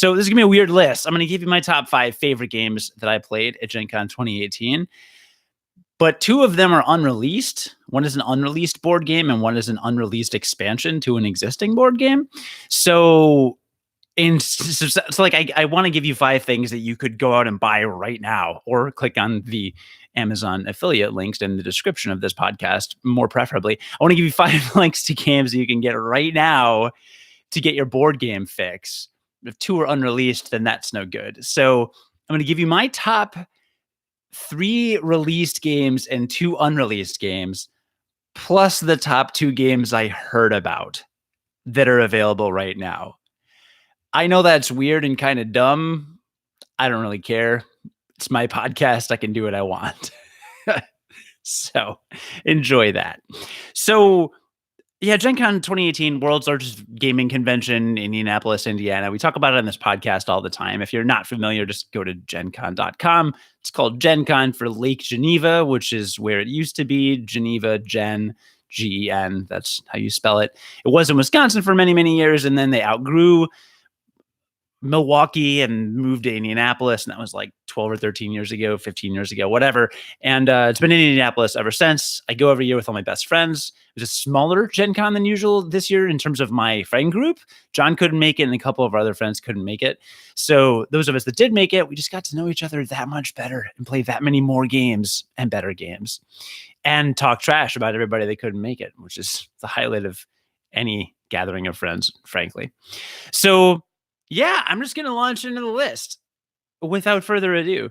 So this is going to be a weird list. I'm going to give you my top 5 favorite games that I played at Gen Con 2018. But 2 of them are unreleased. One is an unreleased board game and one is an unreleased expansion to an existing board game. So I want to give you 5 things that you could go out and buy right now, or click on the Amazon affiliate links in the description of this podcast, more preferably. I want to give you 5 links to games that you can get right now to get your board game fix. If 2 are unreleased, then that's no good. So I'm going to give you my top 3 released games and 2 unreleased games, plus the top 2 games I heard about that are available right now. I know that's weird and kind of dumb. I don't really care. It's my podcast. I can do what I want. So enjoy that. So yeah, Gen Con 2018, world's largest gaming convention, Indianapolis, Indiana. We talk about it on this podcast all the time. If you're not familiar, just go to gencon.com. It's called Gen Con for Lake Geneva, which is where it used to be. Geneva, Gen, Gen. That's how you spell it. It was in Wisconsin for many, many years, and then they outgrew Milwaukee and moved to Indianapolis, and that was like 12 or 13 years ago, 15 years ago, whatever. And it's been in Indianapolis ever since. I go every year with all my best friends. It was a smaller Gen Con than usual this year in terms of my friend group. John couldn't make it, and a couple of our other friends couldn't make it. So those of us that did make it, we just got to know each other that much better and play that many more games and better games and talk trash about everybody that couldn't make it, which is the highlight of any gathering of friends, frankly. So yeah, I'm just going to launch into the list without further ado.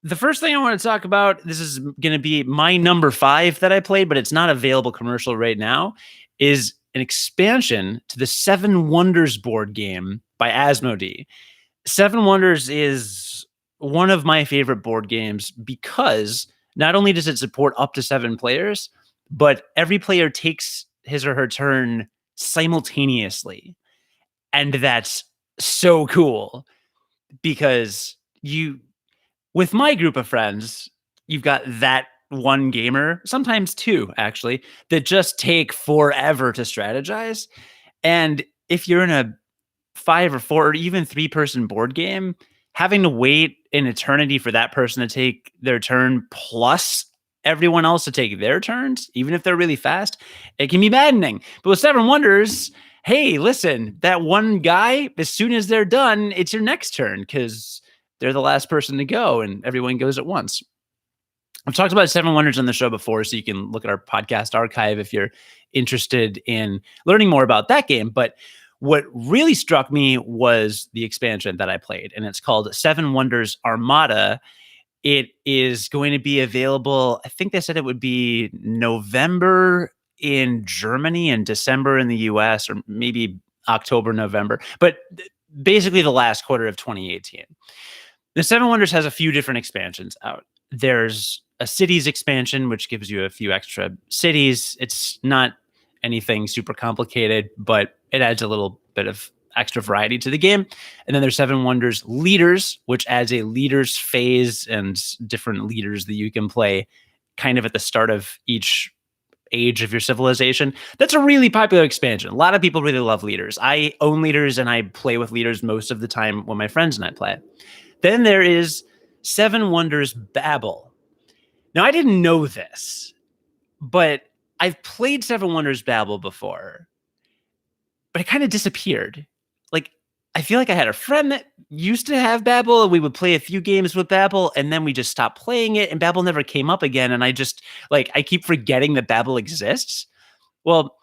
The first thing I want to talk about, this is going to be my number 5 that I played, but it's not available commercial right now, is an expansion to the Seven Wonders board game by Asmodee. Seven Wonders is one of my favorite board games because not only does it support up to 7 players, but every player takes his or her turn simultaneously. And that's so cool because with my group of friends, you've got that one gamer, sometimes 2 actually, that just take forever to strategize. And if you're in a 5 or 4 or even 3-person board game, having to wait an eternity for that person to take their turn plus everyone else to take their turns, even if they're really fast, it can be maddening. But with Seven Wonders, hey, listen, that one guy, as soon as they're done, it's your next turn because they're the last person to go and everyone goes at once. I've talked about Seven Wonders on the show before, so you can look at our podcast archive if you're interested in learning more about that game. But what really struck me was the expansion that I played, and it's called Seven Wonders Armada. It is going to be available, I think they said it would be November in Germany and December in the US, or maybe October, November, but basically the last quarter of 2018. The Seven Wonders has a few different expansions out. There's a cities expansion, which gives you a few extra cities. It's not anything super complicated, but it adds a little bit of extra variety to the game. And then there's Seven Wonders Leaders, which adds a leaders phase and different leaders that you can play kind of at the start of each age of your civilization. That's a really popular expansion. A lot of people really love leaders. I own leaders and I play with leaders most of the time when my friends and I play. Then there is Seven Wonders Babel. Now, I didn't know this, but I've played Seven Wonders Babel before, but it kind of disappeared. Like, I feel like I had a friend that used to have Babel, and we would play a few games with Babel, and then we just stopped playing it, and Babel never came up again, and I keep forgetting that Babel exists. Well,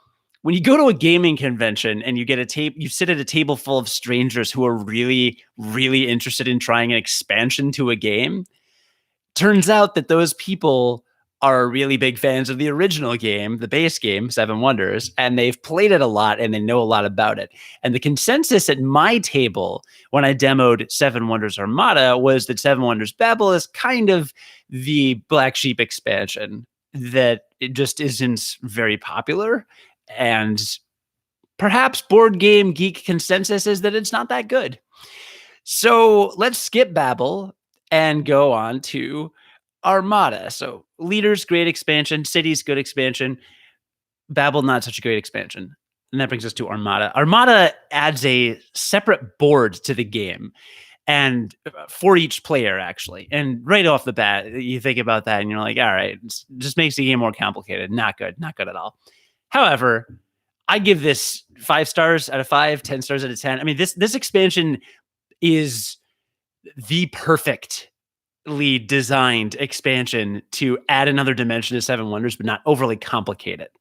when you go to a gaming convention and you get you sit at a table full of strangers who are really, really interested in trying an expansion to a game, turns out that those people are really big fans of the original game, the base game, Seven Wonders, and they've played it a lot and they know a lot about it. And the consensus at my table when I demoed Seven Wonders Armada was that Seven Wonders Babel is kind of the black sheep expansion, that it just isn't very popular. And perhaps board game geek consensus is that it's not that good. So let's skip Babel and go on to Armada. So leaders, great expansion. Cities, good expansion. Babel, not such a great expansion. And that brings us to Armada. Armada adds a separate board to the game, and for each player, actually. And right off the bat, you think about that and you're like, all right, it just makes the game more complicated. Not good at all. However, I give this 5 stars out of 5, 10 stars out of 10. I mean, this expansion is the perfectly designed expansion to add another dimension to Seven Wonders, but not overly complicate it.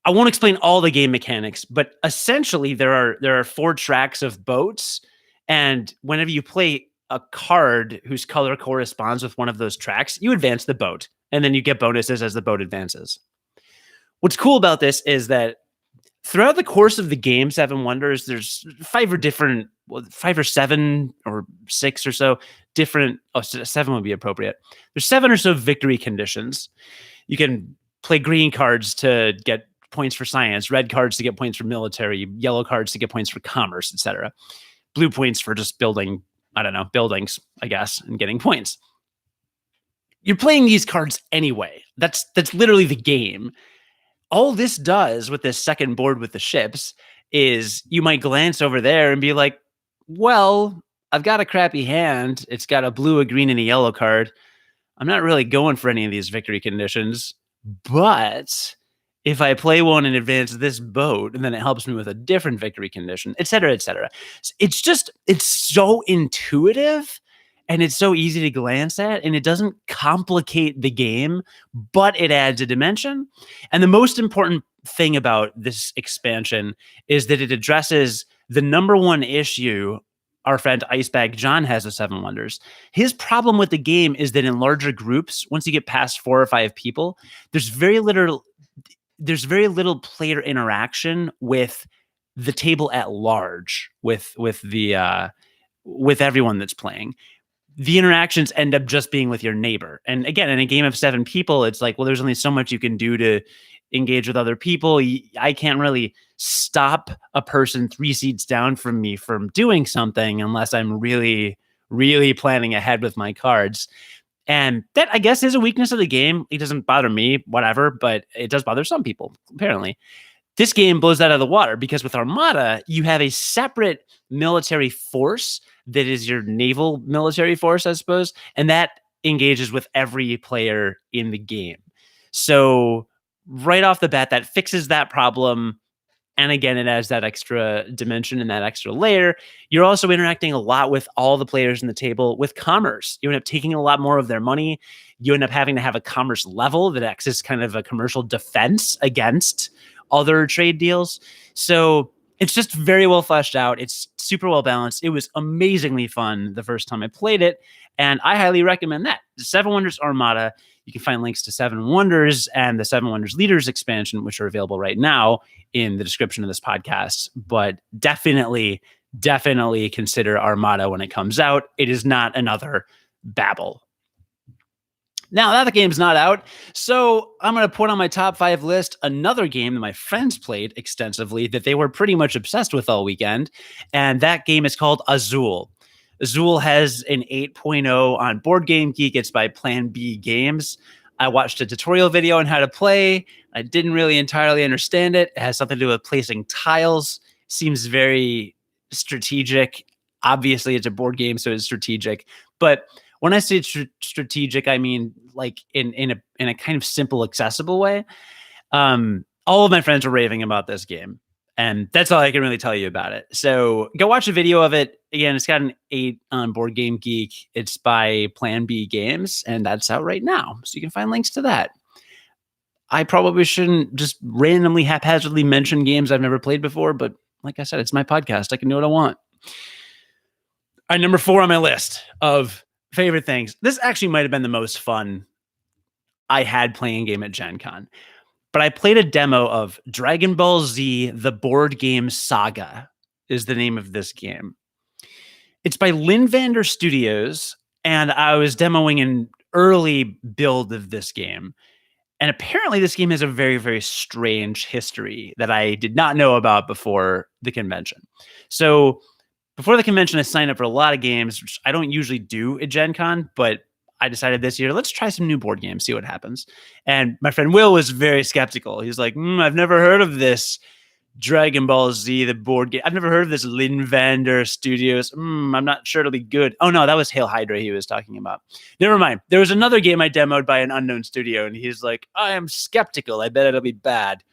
I won't explain all the game mechanics, but essentially there are 4 tracks of boats, and whenever you play a card whose color corresponds with one of those tracks, you advance the boat, and then you get bonuses as the boat advances. What's cool about this is that throughout the course of the game, Seven Wonders, there's 5 or 7 or 6 or so different. 7 would be appropriate. There's 7 or so victory conditions. You can play green cards to get points for science, red cards to get points for military, yellow cards to get points for commerce, etc. Blue points for just building, buildings, I guess, and getting points. You're playing these cards anyway. That's literally the game. All this does with this second board with the ships is you might glance over there and be like, well, I've got a crappy hand. It's got a blue, a green, and a yellow card. I'm not really going for any of these victory conditions, but if I play one and advance this boat, and then it helps me with a different victory condition, et cetera, et cetera. It's so intuitive and it's so easy to glance at, and it doesn't complicate the game, but it adds a dimension. And the most important thing about this expansion is that it addresses the number one issue our friend Icebag John has with Seven Wonders. His problem with the game is that in larger groups, once you get past 4 or 5 people, there's very little player interaction with the table at large, with everyone that's playing. The interactions end up just being with your neighbor. And again, in a game of 7 people, it's like, well, there's only so much you can do to engage with other people. I can't really stop a person 3 seats down from me from doing something unless I'm really, really planning ahead with my cards. And that, I guess, is a weakness of the game. It doesn't bother me, whatever, but it does bother some people, apparently. This game blows that out of the water because with Armada, you have a separate military force that is your naval military force, I suppose, and that engages with every player in the game. So right off the bat, that fixes that problem. And again, it adds that extra dimension and that extra layer. You're also interacting a lot with all the players in the table with commerce. You end up taking a lot more of their money. You end up having to have a commerce level that acts as kind of a commercial defense against other trade deals. So it's just very well fleshed out. It's super well balanced. It was amazingly fun the first time I played it, and I highly recommend that. Seven Wonders Armada. You can find links to Seven Wonders and the Seven Wonders Leaders expansion, which are available right now in the description of this podcast. But definitely consider Armada when it comes out. It is not another Babel. Now that the game's not out, so I'm going to put on my top 5 list another game that my friends played extensively that they were pretty much obsessed with all weekend, and that game is called Azul. Azul has an 8.0 on Board Game Geek. It's by Plan B Games. I watched a tutorial video on how to play. I didn't really entirely understand it. It has something to do with placing tiles. Seems very strategic. Obviously, it's a board game, so it's strategic. But when I say strategic, I mean like in a kind of simple, accessible way. All of my friends were raving about this game, and that's all I can really tell you about it. So go watch a video of it. Again, it's got an 8 on Board Game Geek. It's by Plan B Games, and that's out right now. So you can find links to that. I probably shouldn't just randomly, haphazardly mention games I've never played before, but like I said, it's my podcast. I can do what I want. All right, number 4 on my list of favorite things. This actually might have been the most fun I had playing a game at Gen Con. But I played a demo of Dragon Ball Z, the Board Game Saga is the name of this game. It's by Lynnvander Studios, and I was demoing an early build of this game. And apparently this game has a very, very strange history that I did not know about before the convention. So before the convention, I signed up for a lot of games, which I don't usually do at Gen Con, but I decided this year, let's try some new board games, see what happens. And my friend Will was very skeptical. He's like, I've never heard of this Dragon Ball Z, the board game. I've never heard of this Lynnvander Studios. I'm not sure it'll be good. Oh no, that was Hail Hydra he was talking about. Never mind. There was another game I demoed by an unknown studio, and he's like, I am skeptical. I bet it'll be bad.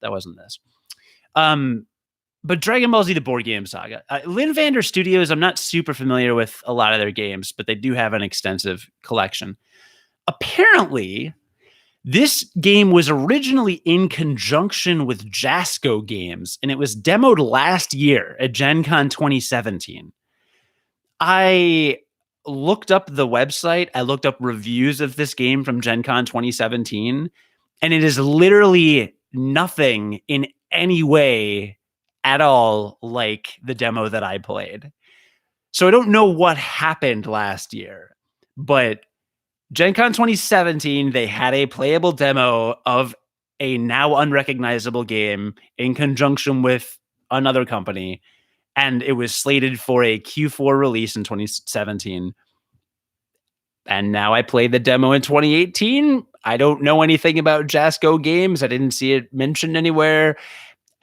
That wasn't this. But Dragon Ball Z, the Board Game Saga. Lynnvander Studios, I'm not super familiar with a lot of their games, but they do have an extensive collection. Apparently, this game was originally in conjunction with Jasco Games, and it was demoed last year at Gen Con 2017. I looked up the website. I looked up reviews of this game from Gen Con 2017, and it is literally nothing in any way at all like the demo that I played. So I don't know what happened last year, but Gen Con 2017, they had a playable demo of a now unrecognizable game in conjunction with another company, and it was slated for a Q4 release in 2017. And now I played the demo in 2018. I don't know anything about Jasco Games. I didn't see it mentioned anywhere.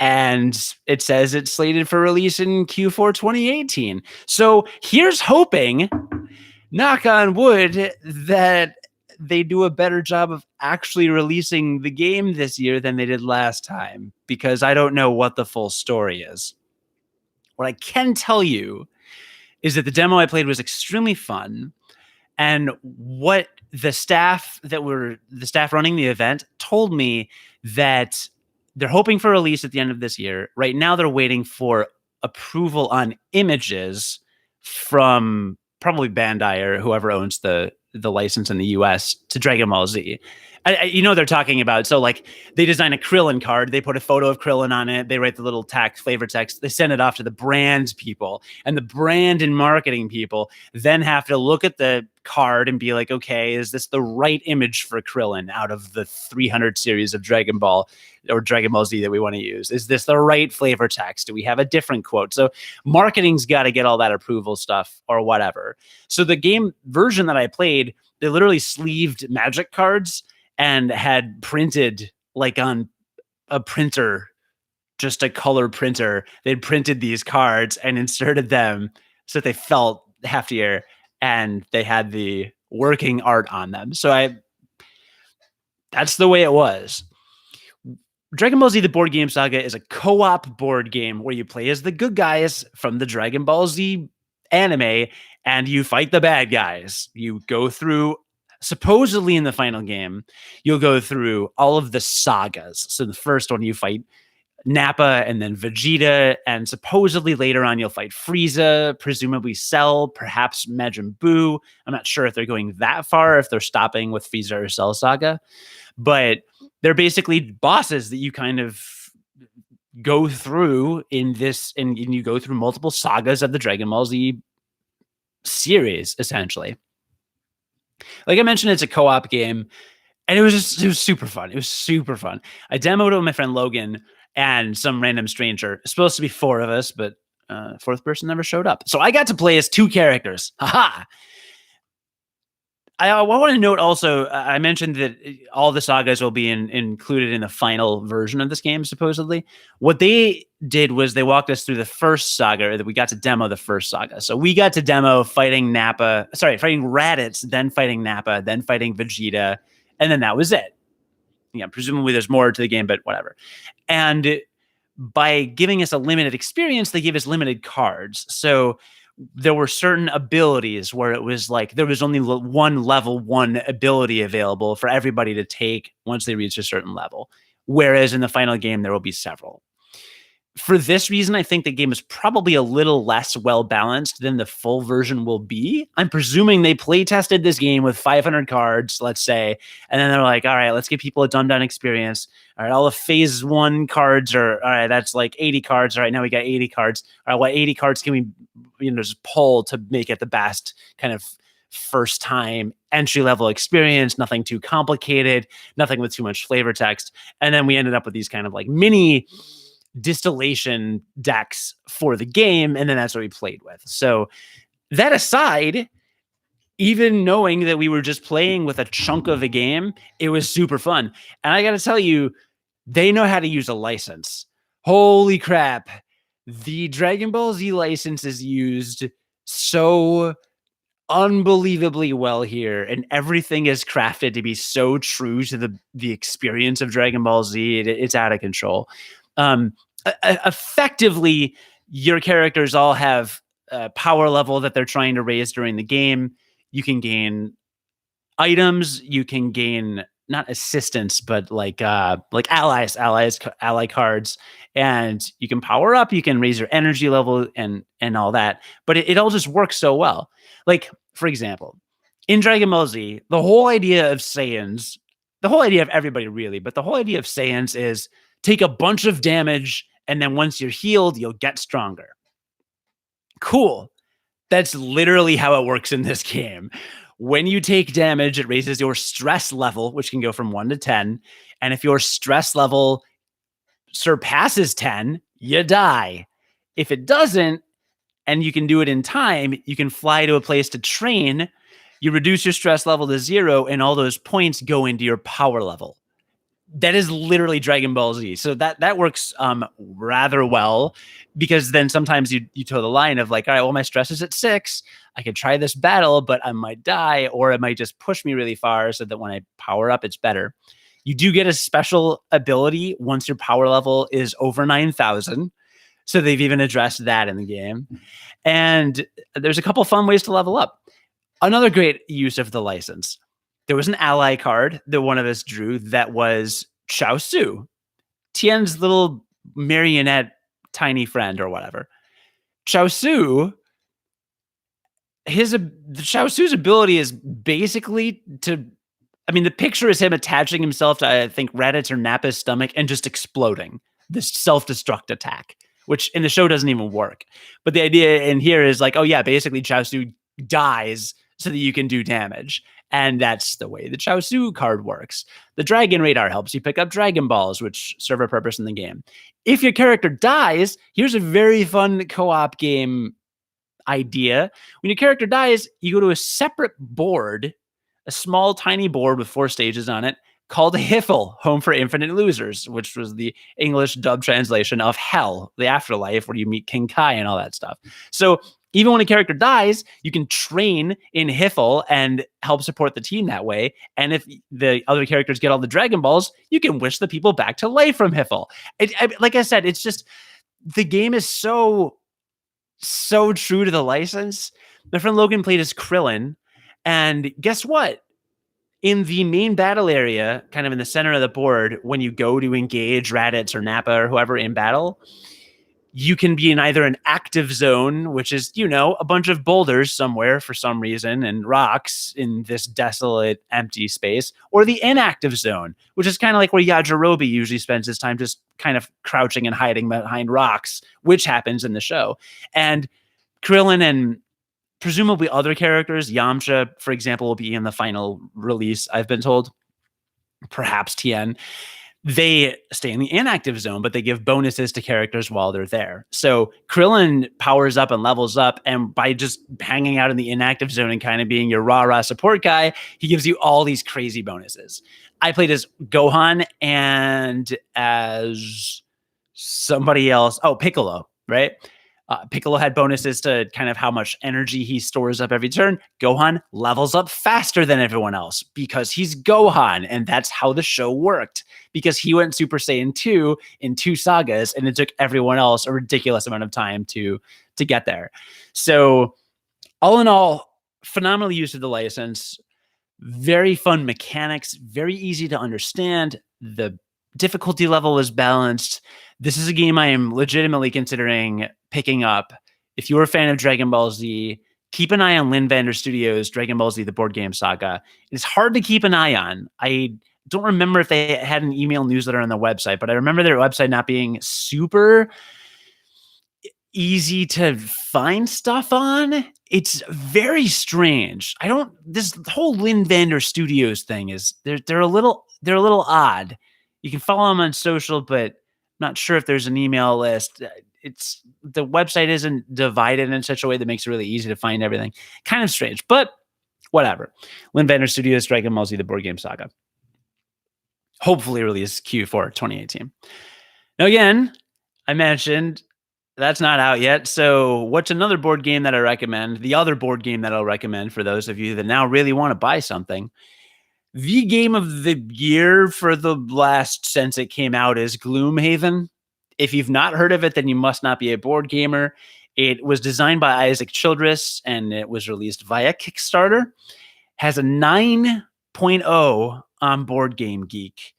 And it says it's slated for release in Q4 2018. So here's hoping, knock on wood, that they do a better job of actually releasing the game this year than they did last time, because I don't know what the full story is. What I can tell you is that the demo I played was extremely fun, and what the staff running the event told me that they're hoping for release at the end of this year. Right now, they're waiting for approval on images from probably Bandai or whoever owns the license in the US to Dragon Ball Z. They're talking about, so like they design a Krillin card, they put a photo of Krillin on it, they write the little flavor text, they send it off to the brand people, and the brand and marketing people then have to look at the card and be like, okay, is this the right image for Krillin out of the 300 series of Dragon Ball or Dragon Ball Z that we want to use? Is this the right flavor text? Do we have a different quote? So marketing's got to get all that approval stuff or whatever. So the game version that I played, they literally sleeved magic cards and had printed, like on a printer, just a color printer, they'd printed these cards and inserted them so that they felt heftier and they had the working art on them. So that's the way it was. Dragon Ball Z, the Board Game Saga, is a co-op board game where you play as the good guys from the Dragon Ball Z anime and you fight the bad guys. You go through, supposedly in the final game, you'll go through all of the sagas. So the first one, you fight Nappa and then Vegeta, and supposedly later on you'll fight Frieza, presumably Cell, perhaps Majin Buu. I'm not sure if they're going that far, if they're stopping with Frieza or Cell saga, but they're basically bosses that you kind of go through in this, and you go through multiple sagas of the Dragon Ball Z series, essentially. Like I mentioned, it's a co-op game, and it was super fun. It was super fun. I demoed it with my friend Logan and some random stranger. It's supposed to be 4 of us, but fourth person never showed up. So I got to play as 2 characters. Haha! I want to note also, I mentioned that all the sagas will be included in the final version of this game, supposedly. What they did was they walked us through the first saga, that we got to demo the first saga. So we got to demo fighting Raditz, then fighting Nappa, then fighting Vegeta, and then that was it. Yeah, presumably there's more to the game, but whatever. And by giving us a limited experience, they gave us limited cards. So there were certain abilities where it was like there was only one level 1 ability available for everybody to take once they reach a certain level. Whereas in the final game, there will be several. For this reason, I think the game is probably a little less well-balanced than the full version will be. I'm presuming they play tested this game with 500 cards, let's say, and then they're like, all right, let's give people a dumbed-down experience. All right, all the phase 1 cards are, all right, that's like 80 cards. All right, now we got 80 cards. All right, what 80 cards can we just pull to make it the best kind of first time entry level experience? Nothing too complicated, nothing with too much flavor text. And then we ended up with these kind of like mini distillation decks for the game, and then that's what we played with. So that aside, even knowing that we were just playing with a chunk of the game, it was super fun. And I got to tell you, they know how to use a license. Holy crap. The Dragon Ball Z license is used so unbelievably well here, and everything is crafted to be so true to the experience of Dragon Ball Z. It's out of control. Effectively, your characters all have a power level that they're trying to raise during the game. You can gain items, you can gain not assistance, but like ally cards, and you can power up, you can raise your energy level and all that. But it all just works so well. Like, for example, in Dragon Ball Z, the whole idea of Saiyans, the whole idea of everybody really, but the whole idea of Saiyans is take a bunch of damage, and then once you're healed, you'll get stronger. Cool. That's literally how it works in this game. When you take damage, it raises your stress level, which can go from 1 to 10. And if your stress level surpasses 10, you die. If it doesn't, and you can do it in time, you can fly to a place to train. You reduce your stress level to 0, and all those points go into your power level. That is literally Dragon Ball Z. So that works rather well, because then sometimes you toe the line of like, all right, well, my stress is at 6. I could try this battle, but I might die, or it might just push me really far so that when I power up, it's better. You do get a special ability once your power level is over 9,000. So they've even addressed that in the game. And there's a couple fun ways to level up. Another great use of the license. There was an ally card that one of us drew that was Chaosu, Tien's little marionette tiny friend or whatever. Chaosu's ability is basically the picture is him attaching himself to, I think, Raditz or Nappa's stomach and just exploding. This self-destruct attack, which in the show doesn't even work. But the idea in here is like, oh yeah, basically Chaosu dies so that you can do damage. And that's the way the Chaosu card works. The Dragon Radar helps you pick up Dragon Balls, which serve a purpose in the game. If your character dies, here's a very fun co-op game idea. When your character dies, you go to a separate board, a small, tiny board with 4 stages on it, called Hiffle, Home for Infinite Losers, which was the English dub translation of Hell, the afterlife, where you meet King Kai and all that stuff. So even when a character dies, you can train in Hiffle and help support the team that way. And if the other characters get all the Dragon Balls, you can wish the people back to life from Hiffle. Like I said, it's just, the game is so true to the license. My friend Logan played as Krillin, and guess what? In the main battle area, kind of in the center of the board, when you go to engage Raditz or Nappa or whoever in battle, you can be in either an active zone, which is, a bunch of boulders somewhere for some reason and rocks in this desolate, empty space, or the inactive zone, which is kind of like where Yajirobe usually spends his time, just kind of crouching and hiding behind rocks, which happens in the show. And Krillin and presumably other characters, Yamcha, for example, will be in the final release, I've been told. Perhaps Tien. They stay in the inactive zone, but they give bonuses to characters while they're there. So Krillin powers up and levels up, and by just hanging out in the inactive zone and kind of being your rah-rah support guy, he gives you all these crazy bonuses. I played as Gohan and as somebody else. Oh, Piccolo, right? Piccolo had bonuses to kind of how much energy he stores up every turn. Gohan levels up faster than everyone else because he's Gohan, and that's how the show worked, because he went Super Saiyan 2 in 2 sagas, and it took everyone else a ridiculous amount of time to get there. So all in all, phenomenal use of the license, very fun mechanics, very easy to understand. The difficulty level is balanced. This is a game I am legitimately considering picking up. If you're a fan of Dragon Ball Z, keep an eye on Lynnvander Studios' Dragon Ball Z, the Board Game Saga. It's hard to keep an eye on. I don't remember if they had an email newsletter on the website, but I remember their website not being super easy to find stuff on. It's very strange. This whole Lynnvander Studios thing is, they're a little odd. You can follow them on social, but not sure if there's an email list. The website isn't divided in such a way that makes it really easy to find everything. Kind of strange, but whatever. Lynnvander Studios, Dragon Ball Z, the Board Game Saga. Hopefully release Q4 2018. Now again, I mentioned, that's not out yet. So what's another board game that I recommend? The other board game that I'll recommend for those of you that now really want to buy something. The game of the year for the last since it came out is Gloomhaven. If you've not heard of it, then you must not be a board gamer. It was designed by Isaac Childress and it was released via Kickstarter. Has a 9.0 on Board Game Geek.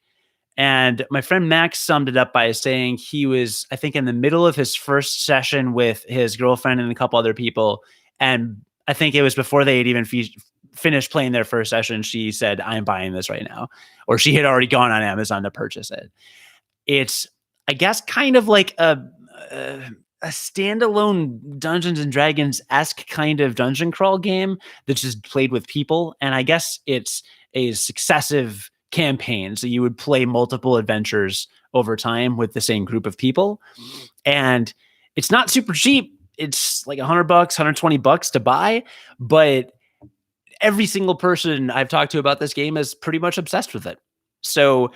And my friend Max summed it up by saying he was, I think, in the middle of his first session with his girlfriend and a couple other people. And I think it was before they had even finished playing their first session. She said, I'm buying this right now. Or she had already gone on Amazon to purchase it. It's, I guess, kind of like a standalone Dungeons and Dragons-esque kind of dungeon crawl game that's just played with people. And I guess it's a successive campaign. So you would play multiple adventures over time with the same group of people. And it's not super cheap. It's like $100, $120 to buy. But every single person I've talked to about this game is pretty much obsessed with it. So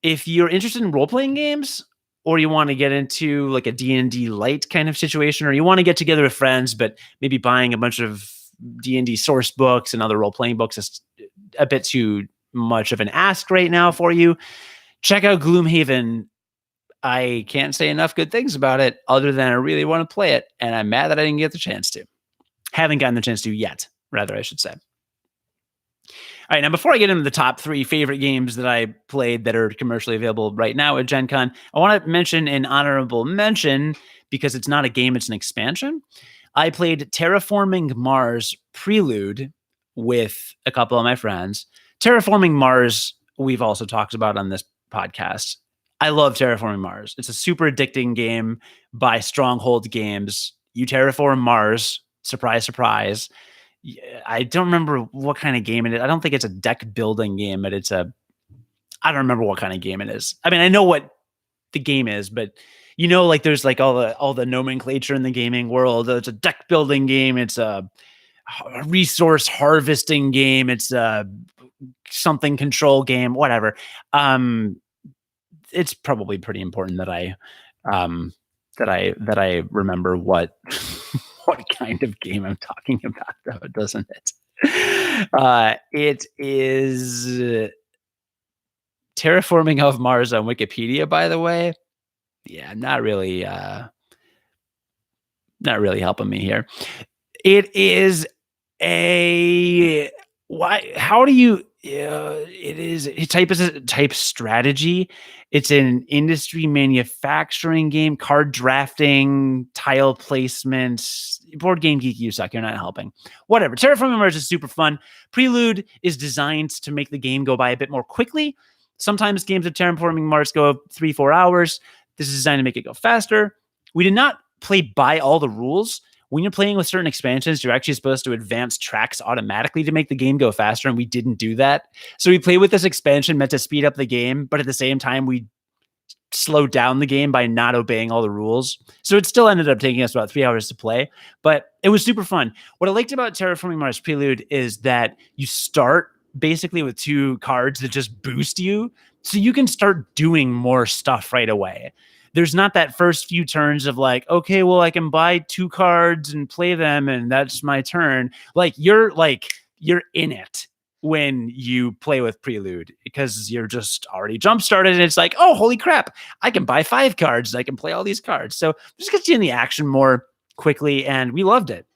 if you're interested in role-playing games, or you want to get into like a D&D light kind of situation, or you want to get together with friends, but maybe buying a bunch of D&D source books and other role-playing books is a bit too much of an ask right now for you, check out Gloomhaven. I can't say enough good things about it other than I really want to play it, and I'm mad that I didn't get the chance to. Haven't gotten the chance to yet, rather, I should say. All right, now before I get into the top 3 favorite games that I played that are commercially available right now at Gen Con, I want to mention an honorable mention because it's not a game, it's an expansion. I played Terraforming Mars Prelude with a couple of my friends. Terraforming Mars, we've also talked about on this podcast. I love Terraforming Mars. It's a super addicting game by Stronghold Games. You terraform Mars, surprise, surprise. I don't remember what kind of game it is. I don't think it's a deck building game, but I don't remember what kind of game it is. I mean, I know what the game is, but you know, like there's like all the nomenclature in the gaming world. It's a deck building game. It's a resource harvesting game. It's a something control game, whatever. It's probably pretty important that I remember what what kind of game I'm talking about, though, doesn't it? It is Terraforming of Mars on Wikipedia, by the way. Yeah, not really helping me here. It is it is a type strategy. It's an industry manufacturing game, card drafting, tile placement. Board Game Geek, you suck. You're not helping. Whatever. Terraforming Mars is super fun. Prelude is designed to make the game go by a bit more quickly. Sometimes games of Terraforming Mars go 3-4 hours. This is designed to make it go faster. We did not play by all the rules. When you're playing with certain expansions, you're actually supposed to advance tracks automatically to make the game go faster, and we didn't do that. So we played with this expansion meant to speed up the game, but at the same time, we slowed down the game by not obeying all the rules. So it still ended up taking us about 3 hours to play, but it was super fun. What I liked about Terraforming Mars Prelude is that you start basically with 2 cards that just boost you, so you can start doing more stuff right away. There's not that first few turns of like, okay, well, I can buy 2 cards and play them, and that's my turn. You're in it when you play with Prelude because you're just already jump started, and it's like, oh, holy crap, I can buy 5 cards and I can play all these cards. So just gets you in the action more quickly, and we loved it.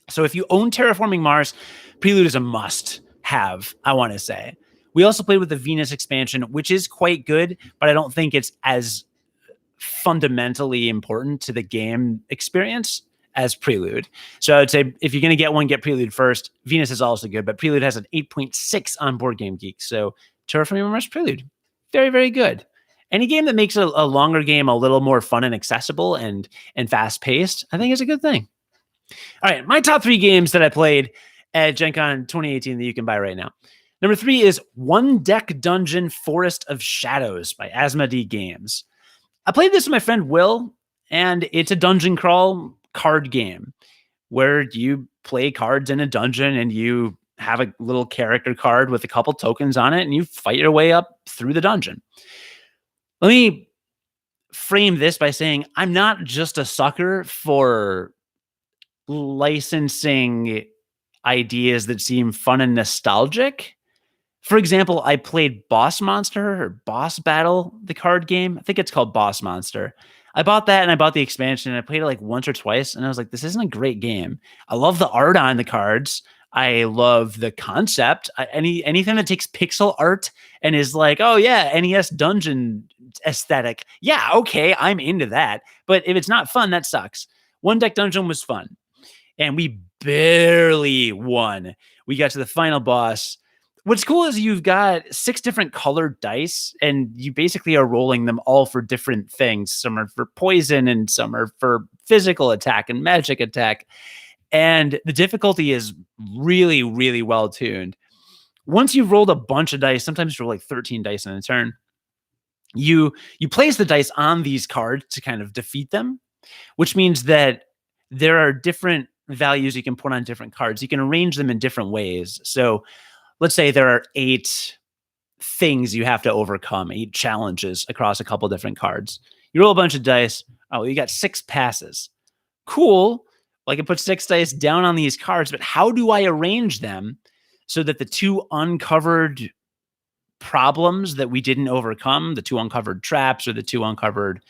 So if you own Terraforming Mars, Prelude is a must have, I want to say. We also played with the Venus expansion, which is quite good, but I don't think it's as fundamentally important to the game experience as Prelude. So I'd say if you're going to get one, get Prelude first. Venus is also good, but Prelude has an 8.6 on Board Game Geek. So Terraforming Mars Prelude, very, very good. Any game that makes a longer game a little more fun and accessible and fast paced, I think is a good thing. All right, my top 3 games that I played at Gen Con 2018 that you can buy right now. Number 3 is One Deck Dungeon Forest of Shadows by Asmodee Games. I played this with my friend Will, and it's a dungeon crawl card game where you play cards in a dungeon and you have a little character card with a couple tokens on it and you fight your way up through the dungeon. Let me frame this by saying I'm not just a sucker for licensing ideas that seem fun and nostalgic. For example, I played Boss Monster or Boss Battle, the card game. I think it's called Boss Monster. I bought that and I bought the expansion and I played it like once or twice and I was like, this isn't a great game. I love the art on the cards. I love the concept. Anything that takes pixel art and is like, oh yeah, NES dungeon aesthetic. Yeah, okay, I'm into that. But if it's not fun, that sucks. One Deck Dungeon was fun and we barely won. We got to the final boss. What's cool is you've got 6 different colored dice, and you basically are rolling them all for different things. Some are for poison, and some are for physical attack and magic attack. And the difficulty is really, really well tuned. Once you've rolled a bunch of dice, sometimes you roll like 13 dice in a turn, you place the dice on these cards to kind of defeat them, which means that there are different values you can put on different cards. You can arrange them in different ways. So let's say there are 8 things you have to overcome, 8 challenges across a couple different cards. You roll a bunch of dice. Oh, you got 6 passes. Cool. Well, I can put 6 dice down on these cards, but how do I arrange them so that the 2 uncovered problems that we didn't overcome, the 2 uncovered traps or the 2 uncovered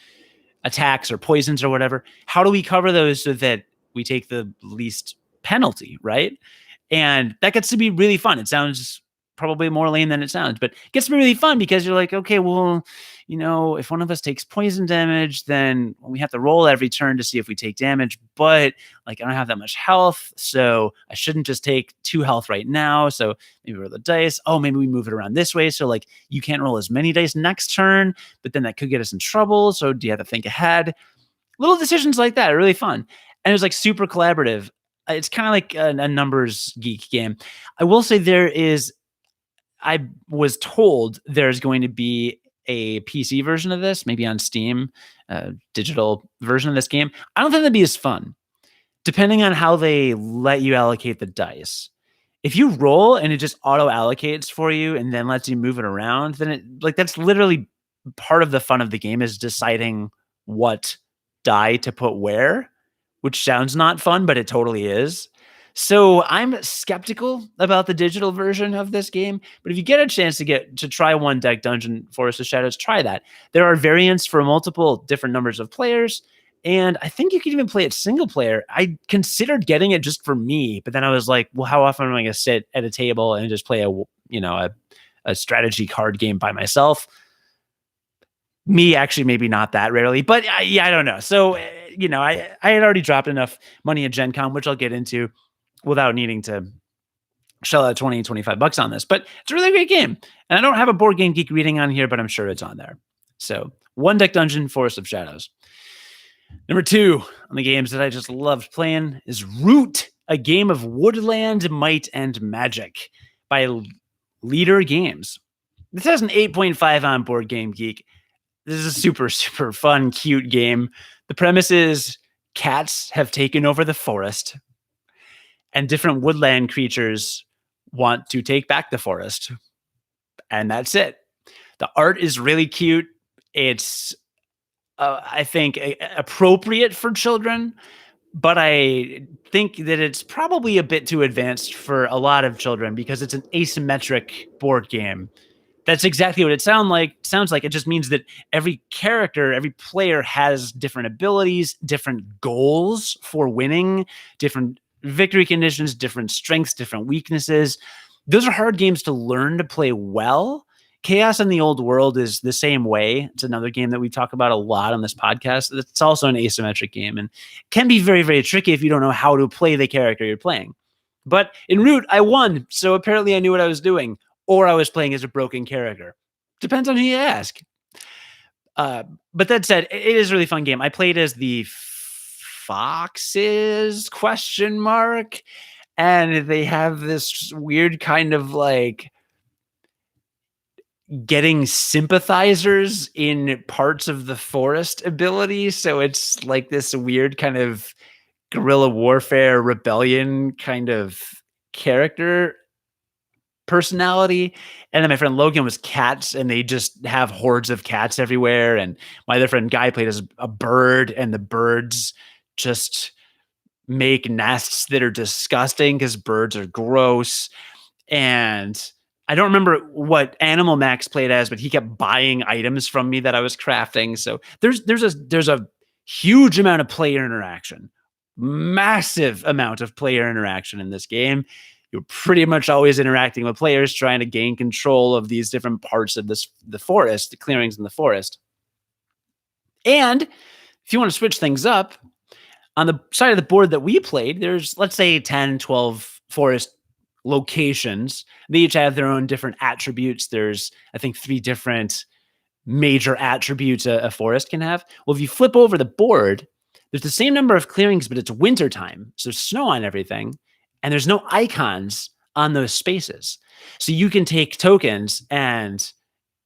attacks or poisons or whatever, how do we cover those so that we take the least penalty, right? And that gets to be really fun. It sounds probably more lame than it sounds, but it gets to be really fun because you're like, okay, well, if one of us takes poison damage, then we have to roll every turn to see if we take damage. But like, I don't have that much health, so I shouldn't just take 2 health right now. So maybe roll the dice. Oh, maybe we move it around this way. So like, you can't roll as many dice next turn, but then that could get us in trouble. So do you have to think ahead? Little decisions like that are really fun. And it was like super collaborative. It's kind of like a numbers geek game. I will say I was told there's going to be a PC version of this, maybe on Steam, digital version of this game. I don't think that'd be as fun, depending on how they let you allocate the dice. If you roll and it just auto allocates for you and then lets you move it around, then that's literally part of the fun of the game is deciding what die to put where, which sounds not fun, but it totally is. So I'm skeptical about the digital version of this game, but if you get a chance to try One Deck Dungeon Forest of Shadows, try that. There are variants for multiple different numbers of players, and I think you can even play it single player. I considered getting it just for me, but then I was like, well, how often am I going to sit at a table and just play a strategy card game by myself? Me, actually, maybe not that rarely, but I don't know. So, I had already dropped enough money at Gen Con, which I'll get into, without needing to shell out 20, 25 bucks on this, but it's a really great game. And I don't have a Board Game Geek reading on here, but I'm sure it's on there. So One Deck Dungeon, Forest of Shadows. Number 2 on the games that I just loved playing is Root, a game of woodland, might, and magic by Leader Games. This has an 8.5 on Board Game Geek. This is a super, super fun, cute game. The premise is cats have taken over the forest, and different woodland creatures want to take back the forest. And that's it. The art is really cute. It's, I think, appropriate for children, but I think that it's probably a bit too advanced for a lot of children because it's an asymmetric board game. That's exactly what it sounds like. It just means that every character, every player has different abilities, different goals for winning, different victory conditions, different strengths, different weaknesses. Those are hard games to learn to play well. Chaos in the Old World is the same way. It's another game that we talk about a lot on this podcast. It's also an asymmetric game and can be very, very tricky if you don't know how to play the character you're playing. But in Root, I won, so apparently I knew what I was doing, or I was playing as a broken character. Depends on who you ask. But that said, it is a really fun game. I played as the Foxes ? And they have this weird kind of like getting sympathizers in parts of the forest ability. So it's like this weird kind of guerrilla warfare rebellion kind of character. personality. And then my friend Logan was cats, and they just have hordes of cats everywhere. And my other friend Guy played as a bird, and the birds just make nests that are disgusting because birds are gross. And I don't remember what animal Max played as, but he kept buying items from me that I was crafting. So there's a huge amount of player interaction, massive amount of player interaction in this game. You're pretty much always interacting with players, trying to gain control of these different parts of the forest, the clearings in the forest. And if you want to switch things up, on the side of the board that we played, there's, let's say, 10, 12 forest locations. They each have their own different attributes. There's, I think, 3 different major attributes a forest can have. Well, if you flip over the board, there's the same number of clearings, but it's wintertime. So there's snow on everything, and there's no icons on those spaces. So you can take tokens, and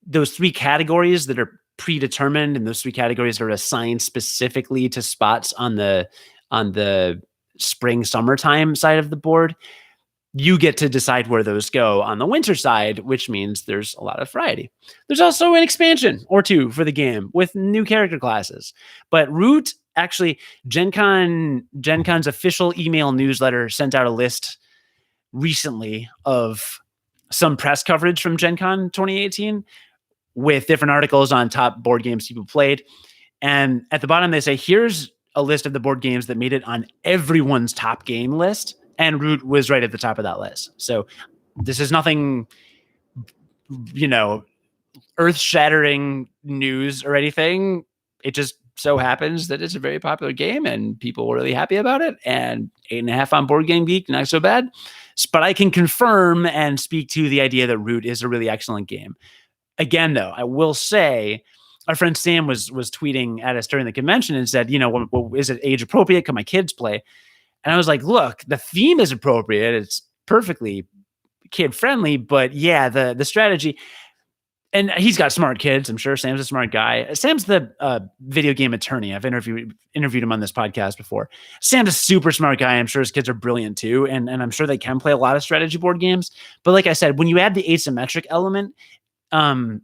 those 3 categories that are predetermined, and those 3 categories are assigned specifically to spots on the spring summertime side of the board. You get to decide where those go on the winter side, which means there's a lot of variety. There's also an expansion or 2 for the game with new character classes. But Root, actually, Gen Con's official email newsletter sent out a list recently of some press coverage from Gen Con 2018 with different articles on top board games people played. And at the bottom, they say, here's a list of the board games that made it on everyone's top game list. And Root was right at the top of that list. So this is nothing, earth-shattering news or anything. It just so happens that it's a very popular game and people were really happy about it. And 8.5 on Board Game Geek, not so bad. But I can confirm and speak to the idea that Root is a really excellent game. Again, though, I will say, our friend Sam was tweeting at us during the convention and said, is it age appropriate? Can my kids play? And I was like, look, the theme is appropriate. It's perfectly kid friendly, but yeah, the strategy, and he's got smart kids. I'm sure Sam's a smart guy. Sam's the video game attorney. I've interviewed him on this podcast before. Sam's a super smart guy. I'm sure his kids are brilliant too. And I'm sure they can play a lot of strategy board games. But like I said, when you add the asymmetric element, and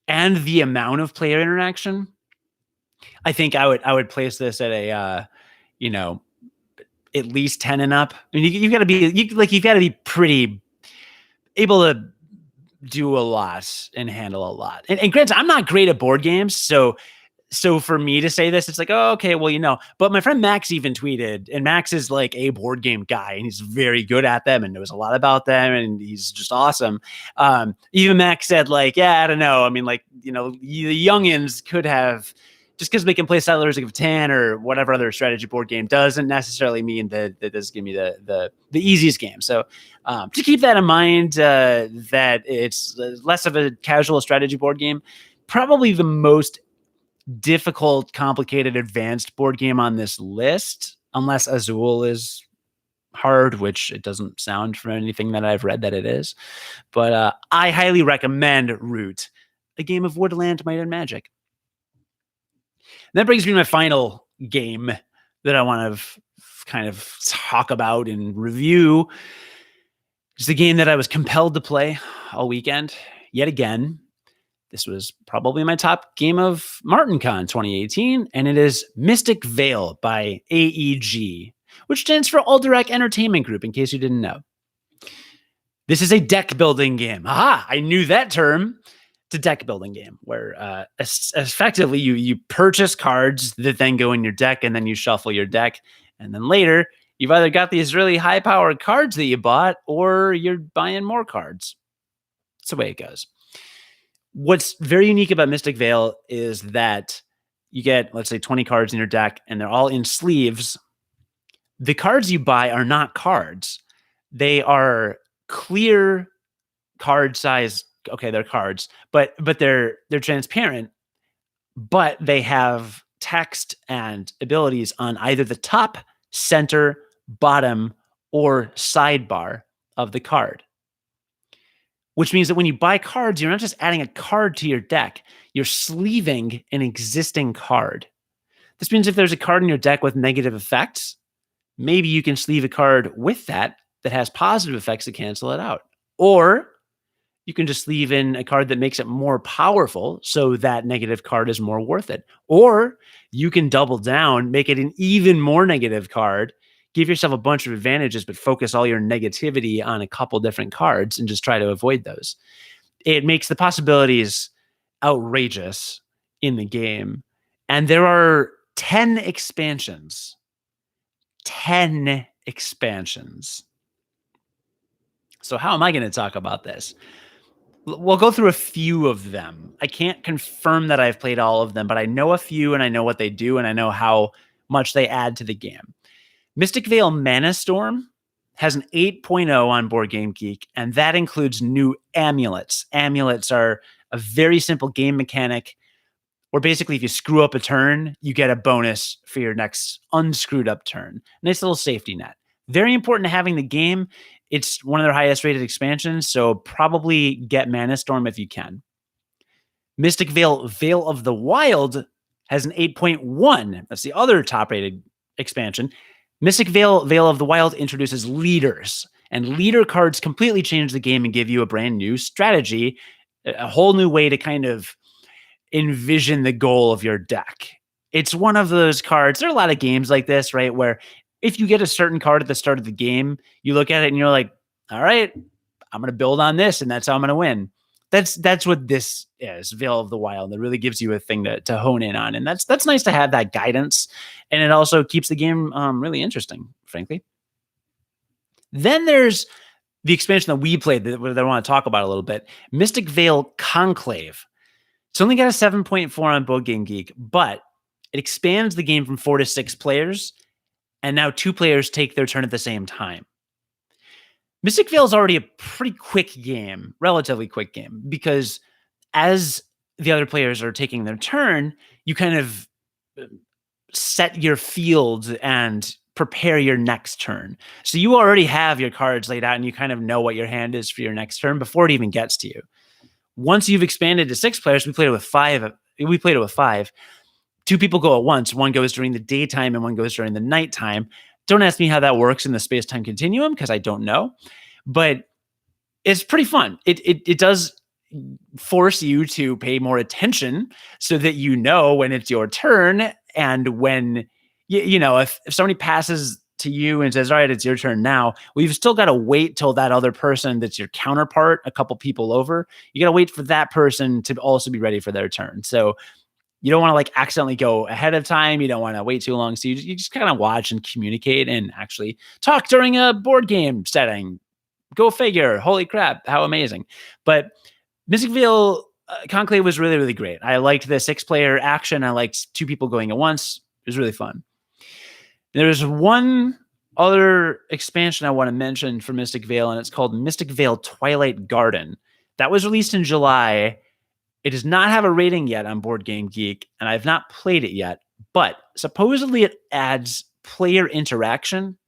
the amount of player interaction, I think I would place this at a, at least 10 and up. I mean, you've got to be pretty able to do a lot and handle a lot. And granted, I'm not great at board games, so for me to say this, it's like, oh, okay, well, but my friend Max even tweeted, and Max is like a board game guy, and he's very good at them and knows a lot about them, and he's just awesome. Even Max said, like, yeah, I don't know. I mean, like, the youngins could have, just because they can play Settlers of Catan or whatever other strategy board game doesn't necessarily mean that does give me the easiest game. So to keep that in mind, that it's less of a casual strategy board game, probably the most difficult, complicated, advanced board game on this list, unless Azul is hard, which it doesn't sound from anything that I've read that it is. But I highly recommend Root, a game of woodland, might, and magic. And that brings me to my final game that I want to kind of talk about and review. It's the game that I was compelled to play all weekend, yet again. This was probably my top game of MartinCon 2018, and it is Mystic Vale by AEG, which stands for Alderac Entertainment Group, in case you didn't know. This is a deck building game. Aha, I knew that term. It's a deck building game where effectively you purchase cards that then go in your deck, and then you shuffle your deck. And then later, you've either got these really high-powered cards that you bought, or you're buying more cards. That's the way it goes. What's very unique about Mystic Vale is that you get, let's say, 20 cards in your deck, and they're all in sleeves. The cards you buy are not cards. They are clear card size. Okay, they're cards, but they're transparent, but they have text and abilities on either the top, center, bottom, or sidebar of the card. Which means that when you buy cards, you're not just adding a card to your deck, you're sleeving an existing card. This means if there's a card in your deck with negative effects, maybe you can sleeve a card with that has positive effects to cancel it out. Or you can just leave in a card that makes it more powerful, so that negative card is more worth it. Or you can double down, make it an even more negative card, give yourself a bunch of advantages, but focus all your negativity on a couple different cards and just try to avoid those. It makes the possibilities outrageous in the game. And there are 10 expansions. 10 expansions. So how am I going to talk about this? We'll go through a few of them. I can't confirm that I've played all of them, but I know a few and I know what they do and I know how much they add to the game. Mystic Vale Mana Storm has an 8.0 on Board Game Geek, and that includes new amulets. Amulets are a very simple game mechanic where basically if you screw up a turn, you get a bonus for your next unscrewed up turn. Nice little safety net. Very important to having the game. It's one of their highest rated expansions, so probably get Mana Storm if you can. Mystic Vale Veil of the Wild has an 8.1. That's the other top rated expansion. Mystic Vale Veil of the Wild introduces leaders, and leader cards completely change the game and give you a brand new strategy, a whole new way to kind of envision the goal of your deck. It's one of those cards. There are a lot of games like this, right? Where if you get a certain card at the start of the game, you look at it and you're like, all right, I'm going to build on this and that's how I'm going to win. That's what this is, Veil of the Wild. It really gives you a thing to hone in on. And that's nice to have that guidance. And it also keeps the game really interesting, frankly. Then there's the expansion that we played that I want to talk about a little bit, Mystic Vale Conclave. It's only got a 7.4 on Board Game Geek, but it expands the game from 4 to 6 players, and now 2 players take their turn at the same time. Mystic Vale is already a pretty quick game, relatively quick game, because as the other players are taking their turn, you kind of set your field and prepare your next turn. So you already have your cards laid out and you kind of know what your hand is for your next turn before it even gets to you. Once you've expanded to 6 players, we played it with 5. 2 people go at once. One goes during the daytime and one goes during the nighttime. Don't ask me how that works in the space-time continuum because I don't know, but it's pretty fun. It does force you to pay more attention so that you know when it's your turn, and when if somebody passes to you and says, all right, it's your turn now, well, you've still got to wait till that other person that's your counterpart, a couple people over, you got to wait for that person to also be ready for their turn. So you don't want to like accidentally go ahead of time. You don't want to wait too long. So you just kind of watch and communicate and actually talk during a board game setting. Go figure. Holy crap. How amazing. But Mystic Vale Conclave was really, really great. I liked the 6-player action. I liked 2 people going at once. It was really fun. There's one other expansion I want to mention for Mystic Vale, and it's called Mystic Vale Twilight Garden. That was released in July. It does not have a rating yet on Board Game Geek, and I've not played it yet, but supposedly it adds player interaction,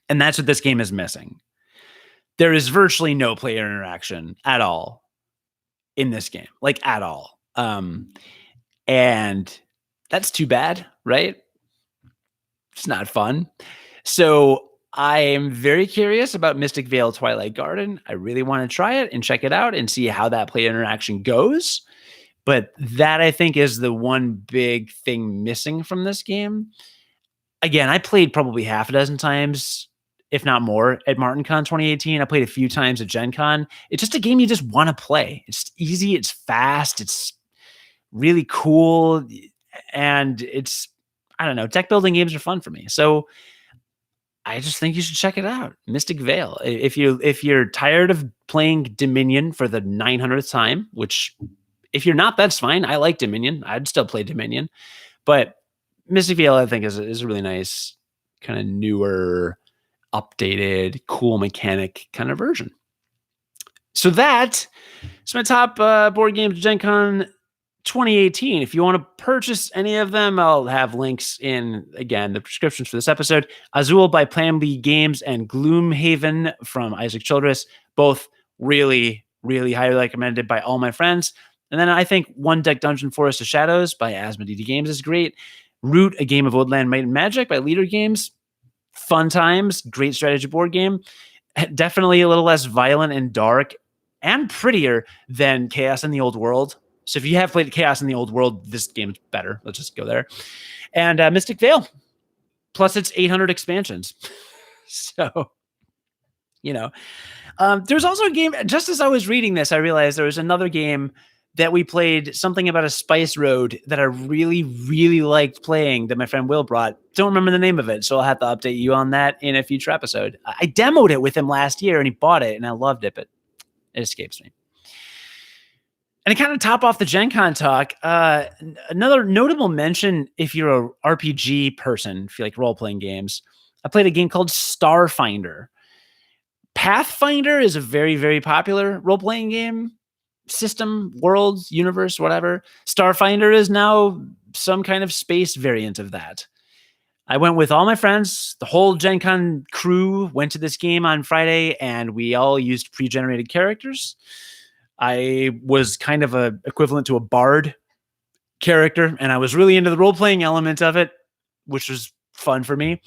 and that's what this game is missing. There is virtually no player interaction at all in this game, like at all. And that's too bad, right? It's not fun. So I am very curious about Mystic Vale Twilight Garden. I really want to try it and check it out and see how that player interaction goes. But that, I think, is the one big thing missing from this game. Again, I played probably half a dozen times, if not more, at MartinCon 2018. I played a few times at Gen Con. It's just a game you just want to play. It's easy. It's fast. It's really cool. And it's, I don't know, deck building games are fun for me. So I just think you should check it out. Mystic Vale. If you're tired of playing Dominion for the 900th time, which if you're not, that's fine. I like Dominion. I'd still play Dominion. But Mystic Vale, I think, is a really nice, kind of newer, updated, cool mechanic kind of version. So that is my top board games Gen Con 2018. If you want to purchase any of them, I'll have links in, again, the prescriptions for this episode. Azul by Plan B Games and Gloomhaven from Isaac Childress, both really, really highly recommended by all my friends. And then I think One Deck Dungeon Forest of Shadows by Asmodee Games is great. Root, A Game of Woodland Might and Magic by Leader Games. Fun times, great strategy board game. Definitely a little less violent and dark and prettier than Chaos in the Old World. So if you have played Chaos in the Old World, this game's better. Let's just go there. And Mystic Vale, plus it's 800 expansions. So, there's also a game, just as I was reading this, I realized there was another game that we played, something about a spice road, that I really, really liked playing, that my friend Will brought. Don't remember the name of it, so I'll have to update you on that in a future episode. I demoed it with him last year, and he bought it, and I loved it, but it escapes me. And to kind of top off the Gen Con talk, another notable mention, if you're a RPG person, if you like role-playing games, I played a game called Starfinder. Pathfinder is a very, very popular role-playing game. System, world, universe, whatever. Starfinder is now some kind of space variant of that. I went with all my friends. The whole Gen Con crew went to this game on Friday, and we all used pre-generated characters. I was kind of a equivalent to a bard character, and I was really into the role-playing element of it, which was fun for me.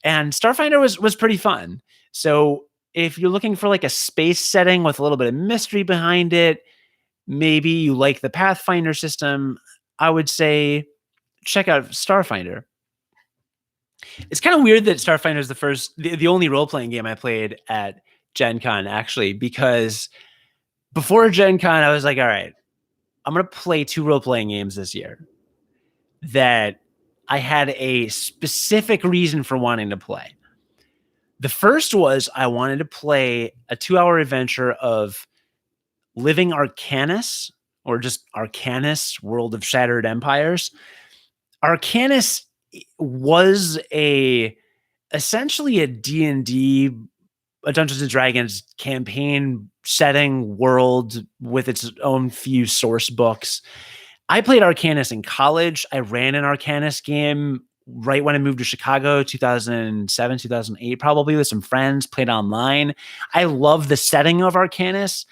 And Starfinder was pretty fun. So if you're looking for like a space setting with a little bit of mystery behind it, maybe you like the Pathfinder system, I would say check out Starfinder. It's kind of weird that Starfinder is the only role-playing game I played at Gen Con, actually, because before Gen Con, I was like, all right, I'm going to play 2 role-playing games this year that I had a specific reason for wanting to play. The first was I wanted to play a 2-hour adventure of Living Arcanis, or just Arcanis, World of Shattered Empires. Arcanis was essentially a D&D, a Dungeons and Dragons campaign setting world with its own few source books. I played Arcanis in college. I ran an Arcanis game right when I moved to Chicago, 2007, 2008, probably, with some friends, played online. I love the setting of Arcanis.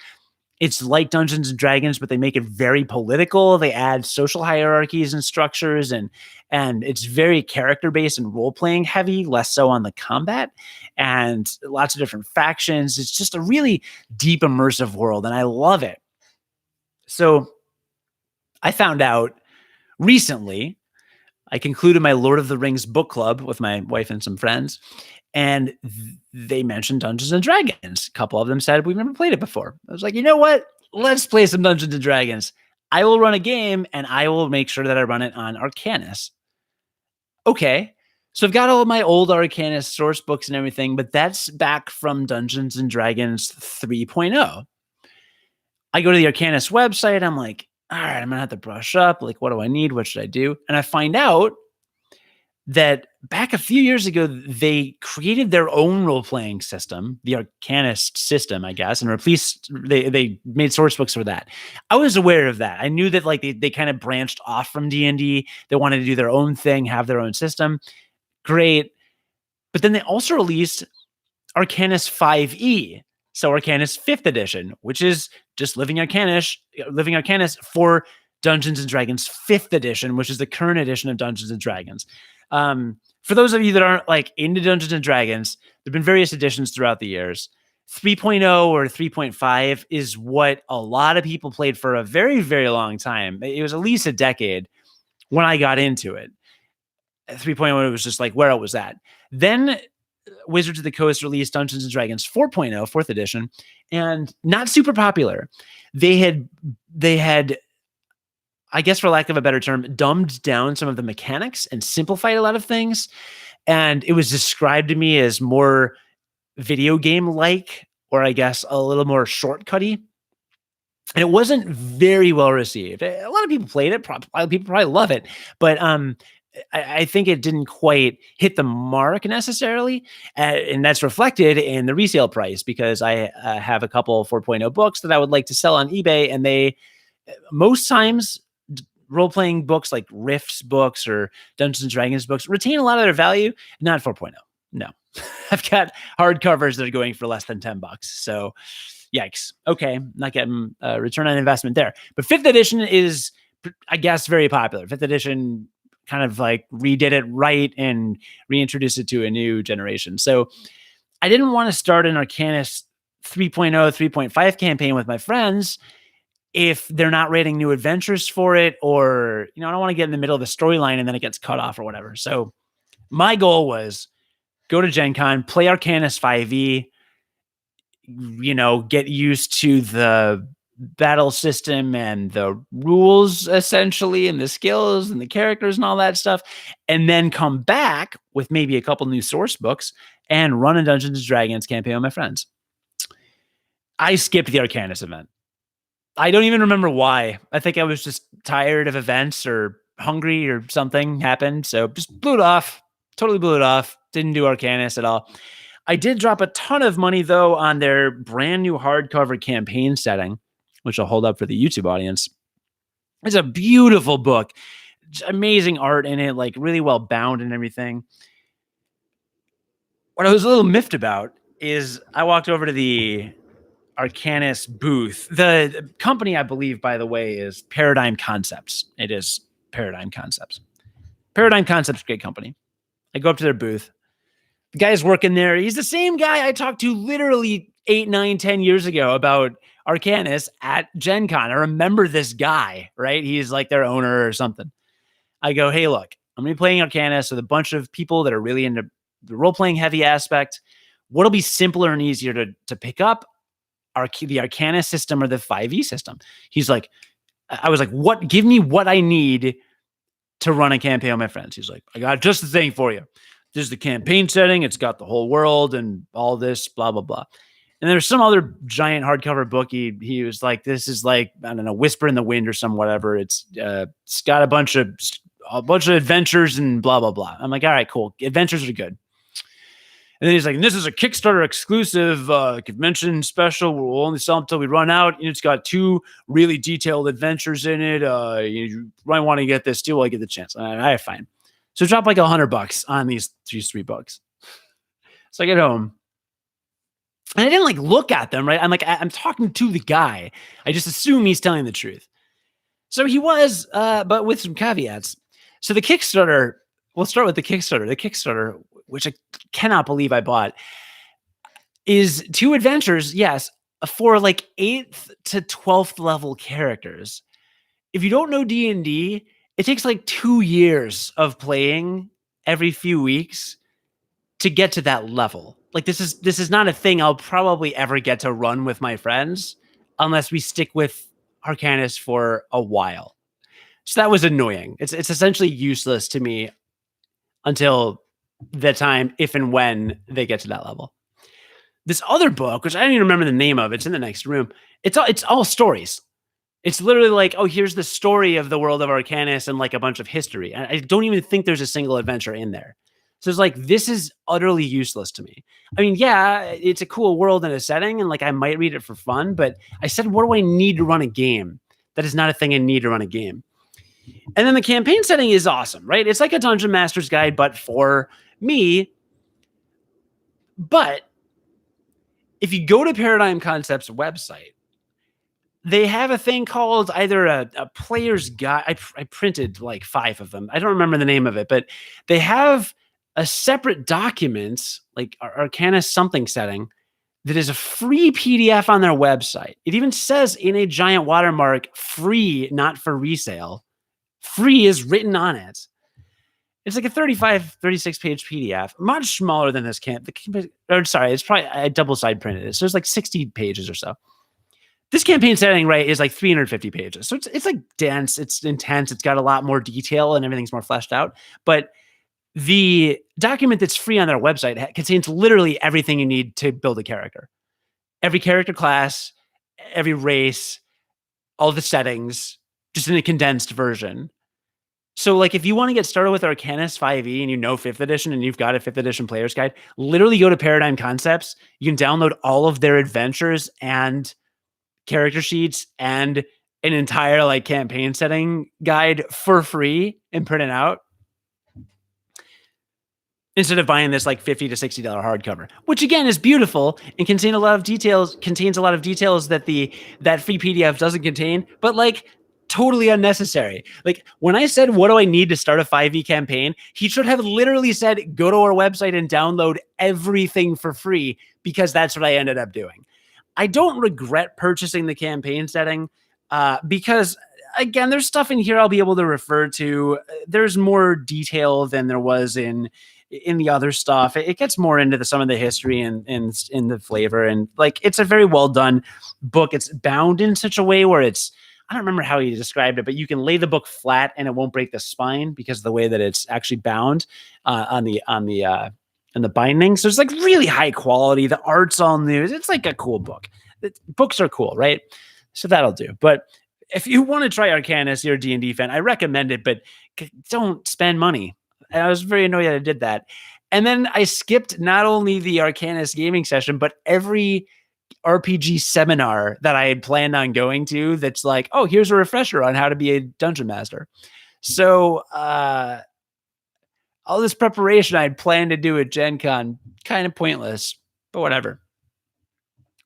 It's like Dungeons and Dragons, but they make it very political. They add social hierarchies and structures, and it's very character-based and role-playing heavy, less so on the combat, and lots of different factions. It's just a really deep, immersive world, and I love it. So I found out recently, I concluded my Lord of the Rings book club with my wife and some friends, and they mentioned Dungeons and Dragons. A couple of them said, we've never played it before. I was like, you know what? Let's play some Dungeons and Dragons. I will run a game, and I will make sure that I run it on Arcanis. Okay. So I've got all of my old Arcanis source books and everything, but that's back from Dungeons and Dragons 3.0. I go to the Arcanis website. I'm like, all right, I'm going to have to brush up. Like, what do I need? What should I do? And I find out that back a few years ago, they created their own role-playing system, the Arcanis system, I guess, and they made source books for that. I was aware of that. I knew that like they kind of branched off from D&D. They wanted to do their own thing, have their own system. Great. But then they also released Arcanis 5e. So Arcanis 5th edition, which is just Living Arcanis for Dungeons and Dragons 5th edition, which is the current edition of Dungeons and Dragons. For those of you that aren't like into Dungeons and Dragons, there've been various editions throughout the years. 3.0 or 3.5 is what a lot of people played for a very, very long time. It was at least a decade when I got into it. 3.0, it was just like where it was at. Then Wizards of the Coast released Dungeons and Dragons 4.0, 4th edition, and not super popular. They had, I guess for lack of a better term, dumbed down some of the mechanics and simplified a lot of things. And it was described to me as more video game-like, or I guess a little more shortcutty. And it wasn't very well received. A lot of people played it. People probably love it. But I think it didn't quite hit the mark necessarily. And that's reflected in the resale price, because I have a couple 4.0 books that I would like to sell on eBay. And they, most times, role-playing books like Rifts books or Dungeons and Dragons books retain a lot of their value. Not 4.0. No. I've got hardcovers that are going for less than $10. So yikes. Okay. Not getting a return on investment there. But 5th edition is, I guess, very popular. 5th edition kind of like redid it right and reintroduced it to a new generation. So I didn't want to start an Arcanis 3.0, 3.5 campaign with my friends if they're not rating new adventures for it, or, I don't want to get in the middle of the storyline and then it gets cut off or whatever. So my goal was go to Gen Con, play Arcanis 5e, get used to the battle system and the rules essentially, and the skills and the characters and all that stuff, and then come back with maybe a couple new source books and run a Dungeons and Dragons campaign with my friends. I skipped the Arcanis event. I don't even remember why. I think I was just tired of events or hungry or something happened. So just blew it off. Totally blew it off. Didn't do Arcanis at all. I did drop a ton of money, though, on their brand new hardcover campaign setting, which I'll hold up for the YouTube audience. It's a beautiful book. Amazing art in it, like really well bound and everything. What I was a little miffed about is I walked over to the Arcanis booth. The company, I believe, by the way, is Paradigm Concepts. It is Paradigm Concepts. Paradigm Concepts, great company. I go up to their booth. The guy's working there. He's the same guy I talked to literally 8, 9, 10 years ago about Arcanis at Gen Con. I remember this guy, right? He's like their owner or something. I go, hey, look, I'm going to be playing Arcanis with a bunch of people that are really into the role-playing heavy aspect. What'll be simpler and easier to pick up? The Arcanis system or the 5e system? He's like, I was like, what? Give me what I need to run a campaign with my friends. He's like, I got just the thing for you. This is the campaign setting. It's got the whole world and all this, blah, blah, blah. And there's some other giant hardcover book. He was like, this is like, I don't know, Whisper in the Wind or some whatever. It's got a bunch of adventures and blah, blah, blah. I'm like, all right, cool. Adventures are good. And then he's like, this is a Kickstarter exclusive convention special. We'll only sell them until we run out. It's got 2 really detailed adventures in it. You might want to get this too while I get the chance. All right, fine. So drop like $100 on these 3 books. So I get home. And I didn't like look at them, right? I'm talking to the guy. I just assume he's telling the truth. So he was, but with some caveats. So the Kickstarter, we'll start with the Kickstarter. The Kickstarter, which I cannot believe I bought, is 2 adventures, yes, for like 8th to 12th level characters. If you don't know D&D, it takes like 2 years of playing every few weeks to get to that level. Like this is not a thing I'll probably ever get to run with my friends unless we stick with Arcanis for a while. So that was annoying. It's essentially useless to me until the time, if and when they get to that level. This other book, which I don't even remember the name of, it's in the next room. It's all stories. It's literally like, oh, here's the story of the world of Arcanis and like a bunch of history. I don't even think there's a single adventure in there. So it's like, this is utterly useless to me. I mean, yeah, it's a cool world and a setting, and like I might read it for fun, but I said, what do I need to run a game? That is not a thing I need to run a game. And then the campaign setting is awesome, right? It's like a Dungeon Master's Guide, but for me. But if you go to Paradigm Concepts website, they have a thing called either a player's guide. I printed like 5 of them. I don't remember the name of it, but they have a separate document, like Arcanis something setting, that is a free PDF on their website. It even says in a giant watermark, free, not for resale. Free is written on it. It's like a 36 page PDF, much smaller than this it's probably, I double-side printed it. So there's like 60 pages or so. This campaign setting, right, is like 350 pages. So it's like dense, it's intense, it's got a lot more detail and everything's more fleshed out. But the document that's free on their website contains literally everything you need to build a character. Every character class, every race, all the settings, just in a condensed version. So like if you want to get started with Arcanis 5e and 5th edition and you've got a 5th edition player's guide, literally go to Paradigm Concepts. You can download all of their adventures and character sheets and an entire like campaign setting guide for free and print it out, instead of buying this like $50 to $60 hardcover, which again is beautiful and contains a lot of details that that free PDF doesn't contain. But like, totally unnecessary. Like when I said, what do I need to start a 5e campaign? He should have literally said, go to our website and download everything for free, because that's what I ended up doing. I don't regret purchasing the campaign setting because, again, there's stuff in here I'll be able to refer to. There's more detail than there was in the other stuff. It gets more into some of the history and in the flavor. And like, it's a very well done book. It's bound in such a way where it's, I don't remember how he described it, but you can lay the book flat and it won't break the spine because of the way that it's actually bound on the binding. So it's like really high quality. The art's all new. It's like a cool book. Books are cool, right? So that'll do. But if you want to try Arcanis, you're a D&D fan, I recommend it, but don't spend money. And I was very annoyed that I did that. And then I skipped not only the Arcanis gaming session, but every RPG seminar that I had planned on going to that's like, oh, here's a refresher on how to be a dungeon master. So all this preparation I had planned to do at Gen Con, kind of pointless, but whatever.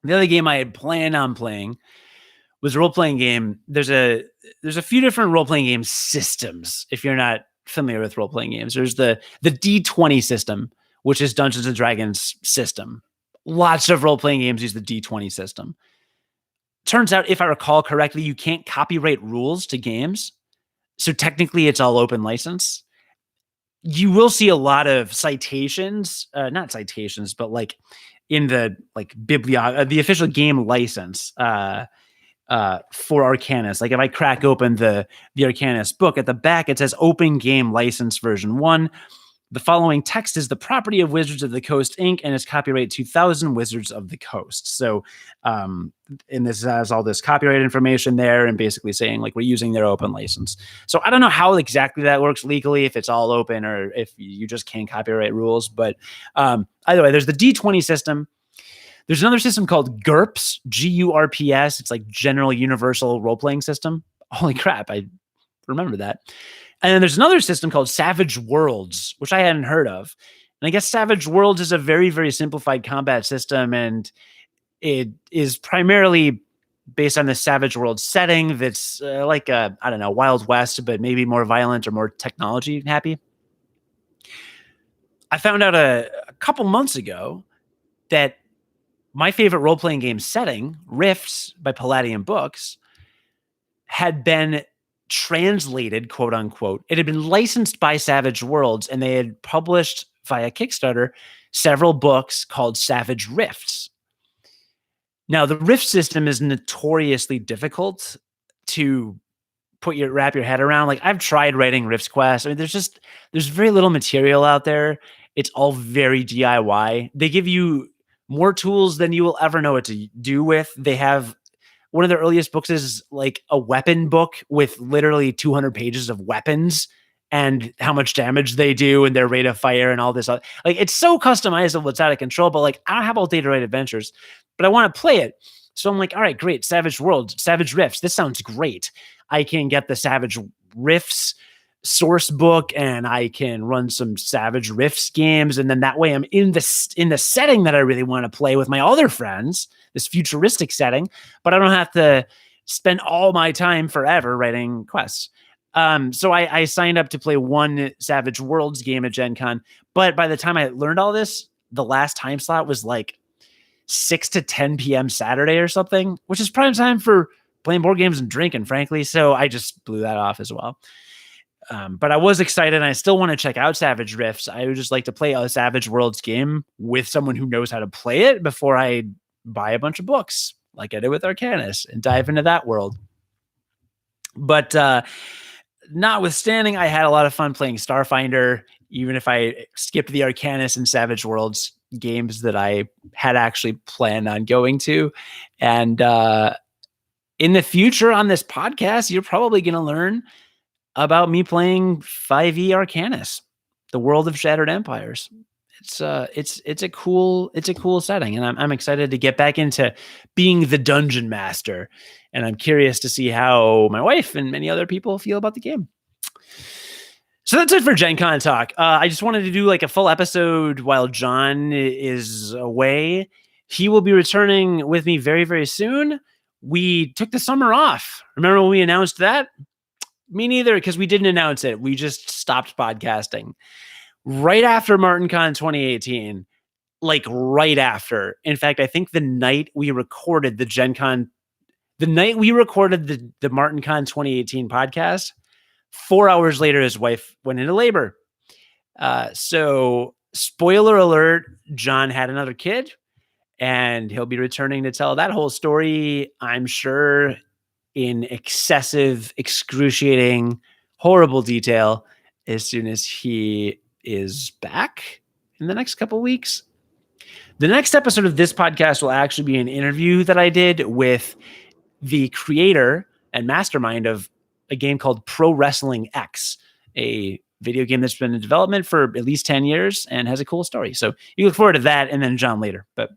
The other game I had planned on playing was a role-playing game. There's a few different role-playing game systems, if you're not familiar with role-playing games. There's the D20 system, which is Dungeons and Dragons system. Lots of role-playing games use the D20 system. Turns out, if I recall correctly, you can't copyright rules to games. So technically it's all open license. You will see a lot of citations, not citations, but like in the like the official game license for Arcanis. Like if I crack open the Arcanis book, at the back it says Open Game License Version 1. The following text is the property of Wizards of the Coast, Inc., and is copyright 2000 Wizards of the Coast. So, and this has all this copyright information there and basically saying, like, we're using their open license. So I don't know how exactly that works legally, if it's all open or if you just can't copyright rules. But either way, there's the D20 system. There's another system called GURPS, GURPS. It's like General Universal Role-Playing System. Holy crap, I remember that. And then there's another system called Savage Worlds, which I hadn't heard of. And I guess Savage Worlds is a very, very simplified combat system, and it is primarily based on the Savage World setting that's like a, I don't know, Wild West, but maybe more violent or more technology happy. I found out a couple months ago that my favorite role-playing game setting, Rifts by Palladium Books, had been translated, quote unquote. It had been licensed by Savage Worlds, and they had published via Kickstarter several books called Savage Rifts. Now, the Rift system is notoriously difficult to wrap your head around. Like, I've tried writing Rifts Quest. I mean, there's very little material out there. It's all very DIY. They give you more tools than you will ever know what to do with. They have one of their earliest books is like a weapon book with literally 200 pages of weapons and how much damage they do and their rate of fire and all this. Like, it's so customizable, it's out of control. But like, I don't have all day to write adventures, but I want to play it. So I'm like, all right, great. Savage World, Savage Rifts. This sounds great. I can get the Savage Rifts source book and I can run some Savage Rifts games. And then that way I'm in the setting that I really want to play with my other friends, this futuristic setting, but I don't have to spend all my time forever writing quests. So I signed up to play one Savage Worlds game at Gen Con, but by the time I learned all this, the last time slot was like 6 to 10 p.m. Saturday or something, which is prime time for playing board games and drinking, frankly. So I just blew that off as well. But I was excited, and I still want to check out Savage Rifts. I would just like to play a Savage Worlds game with someone who knows how to play it before I buy a bunch of books like I did with Arcanis and dive into that world. But notwithstanding, I had a lot of fun playing Starfinder, even if I skipped the Arcanis and Savage Worlds games that I had actually planned on going to. And in the future on this podcast, you're probably going to learn about me playing 5e Arcanis, the World of Shattered Empires. It's a cool setting, and I'm excited to get back into being the dungeon master. And I'm curious to see how my wife and many other people feel about the game. So that's it for Gen Con talk. I just wanted to do like a full episode while John is away. He will be returning with me very, very soon. we took the summer off. Remember when we announced that? Me neither, because we didn't announce it. We just stopped podcasting right after MartinCon 2018, like right after. In fact, I think the night we recorded the MartinCon 2018 podcast, 4 hours later, his wife went into labor. So spoiler alert, John had another kid, and he'll be returning to tell that whole story, I'm sure, in excessive, excruciating, horrible detail as soon as he is back in the next couple of weeks. The next episode of this podcast will actually be an interview that I did with the creator and mastermind of a game called Pro Wrestling X, a video game that's been in development for at least 10 years and has a cool story. So you look forward to that, and then John later. But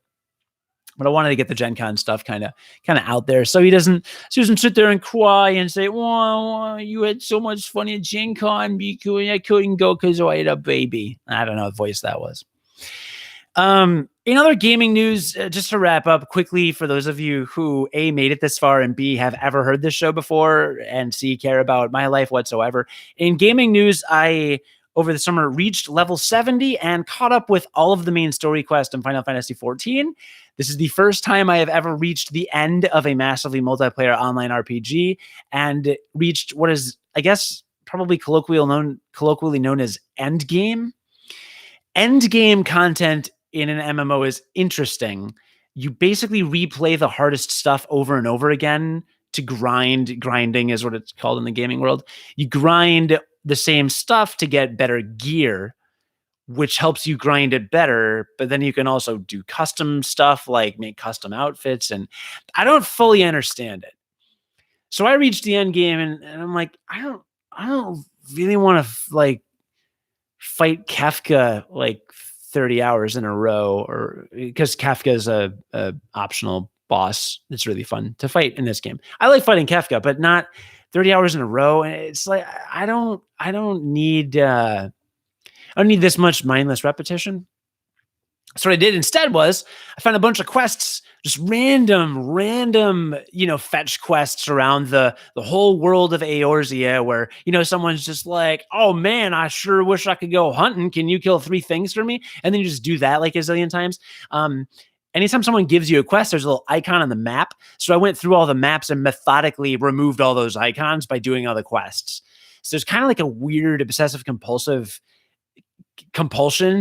I wanted to get the Gen Con stuff kind of out there, so he doesn't sit there and cry and say, "Well, you had so much fun at Gen Con because I couldn't go because I had a baby." I don't know what voice that was. In other gaming news, just to wrap up quickly, for those of you who A, made it this far, and B, have ever heard this show before, and C, care about my life whatsoever. In gaming news, I, over the summer, reached level 70 and caught up with all of the main story quests in Final Fantasy XIV. This is the first time I have ever reached the end of a massively multiplayer online RPG and reached what is, I guess, probably colloquially known as endgame. Endgame content in an MMO is interesting. You basically replay the hardest stuff over and over again to grind. Grinding is what it's called in the gaming world. You grind the same stuff to get better gear, which helps you grind it better. But then you can also do custom stuff like make custom outfits. And I don't fully understand it. So I reached the end game and I'm like, I don't really want to fight Kefka 30 hours in a row, or because Kefka is a optional boss. It's really fun to fight in this game. I like fighting Kefka, but not 30 hours in a row. And it's like, I don't need this much mindless repetition. So what I did instead was I found a bunch of quests, just random, fetch quests around the whole world of Eorzea, where, someone's just like, oh man, I sure wish I could go hunting. Can you kill 3 things for me? And then you just do that like a zillion times. Anytime someone gives you a quest, there's a little icon on the map. So I went through all the maps and methodically removed all those icons by doing all the quests. So it's kind of like a weird obsessive compulsion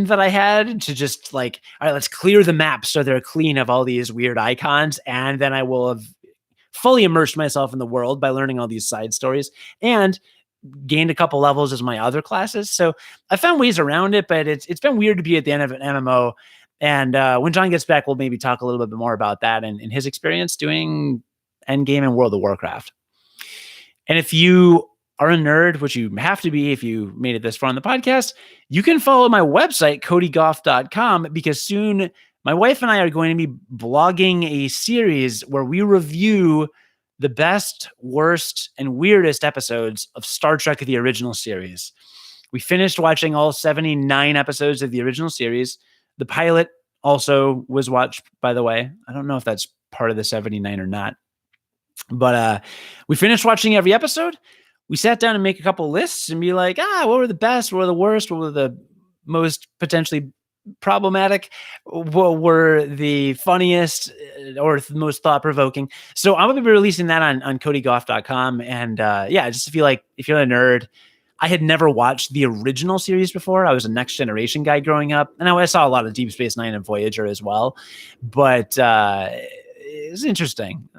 that I had to just all right, let's clear the map so they're clean of all these weird icons, and then I will have fully immersed myself in the world by learning all these side stories and gained a couple levels as my other classes. So I found ways around it, but it's been weird to be at the end of an MMO. And when John gets back, we'll maybe talk a little bit more about that and his experience doing endgame in World of Warcraft. And if you are a nerd, which you have to be if you made it this far on the podcast, you can follow my website, codygoff.com, because soon my wife and I are going to be blogging a series where we review the best, worst, and weirdest episodes of Star Trek, the original series. We finished watching all 79 episodes of the original series. The pilot also was watched, by the way. I don't know if that's part of the 79 or not. But we finished watching every episode. We sat down and make a couple lists and be like, what were the best? What were the worst? What were the most potentially problematic? What were the funniest or the most thought-provoking? So I'm going to be releasing that on codygoff.com. And just if you're a nerd, I had never watched the original series before. I was a Next Generation guy growing up. And I saw a lot of Deep Space Nine and Voyager as well. But it's interesting.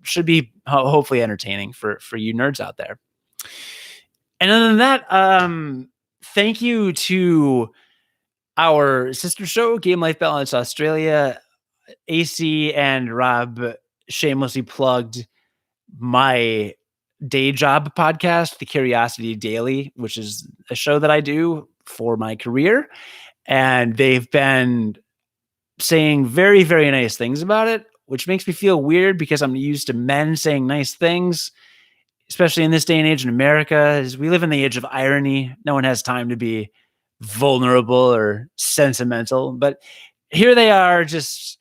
Should be hopefully entertaining for you nerds out there. And other than that, thank you to our sister show, Game Life Balance Australia. AC and Rob shamelessly plugged my day job podcast, The Curiosity Daily, which is a show that I do for my career. And they've been saying very, very nice things about it, which makes me feel weird because I'm used to men saying nice things, especially in this day and age in America, as we live in the age of irony. No one has time to be vulnerable or sentimental, but here they are just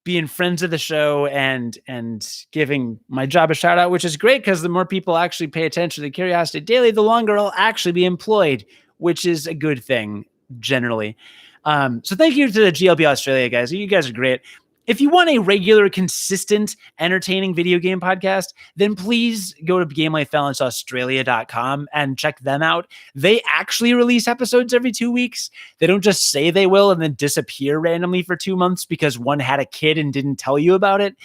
being friends of the show and giving my job a shout out, which is great because the more people actually pay attention to Curiosity Daily, the longer I'll actually be employed, which is a good thing generally. So thank you to the GLB Australia guys. You guys are great. If you want a regular, consistent, entertaining video game podcast, then please go to GameLifeBalanceAustralia.com and check them out. They actually release episodes every 2 weeks. They don't just say they will and then disappear randomly for 2 months because one had a kid and didn't tell you about it.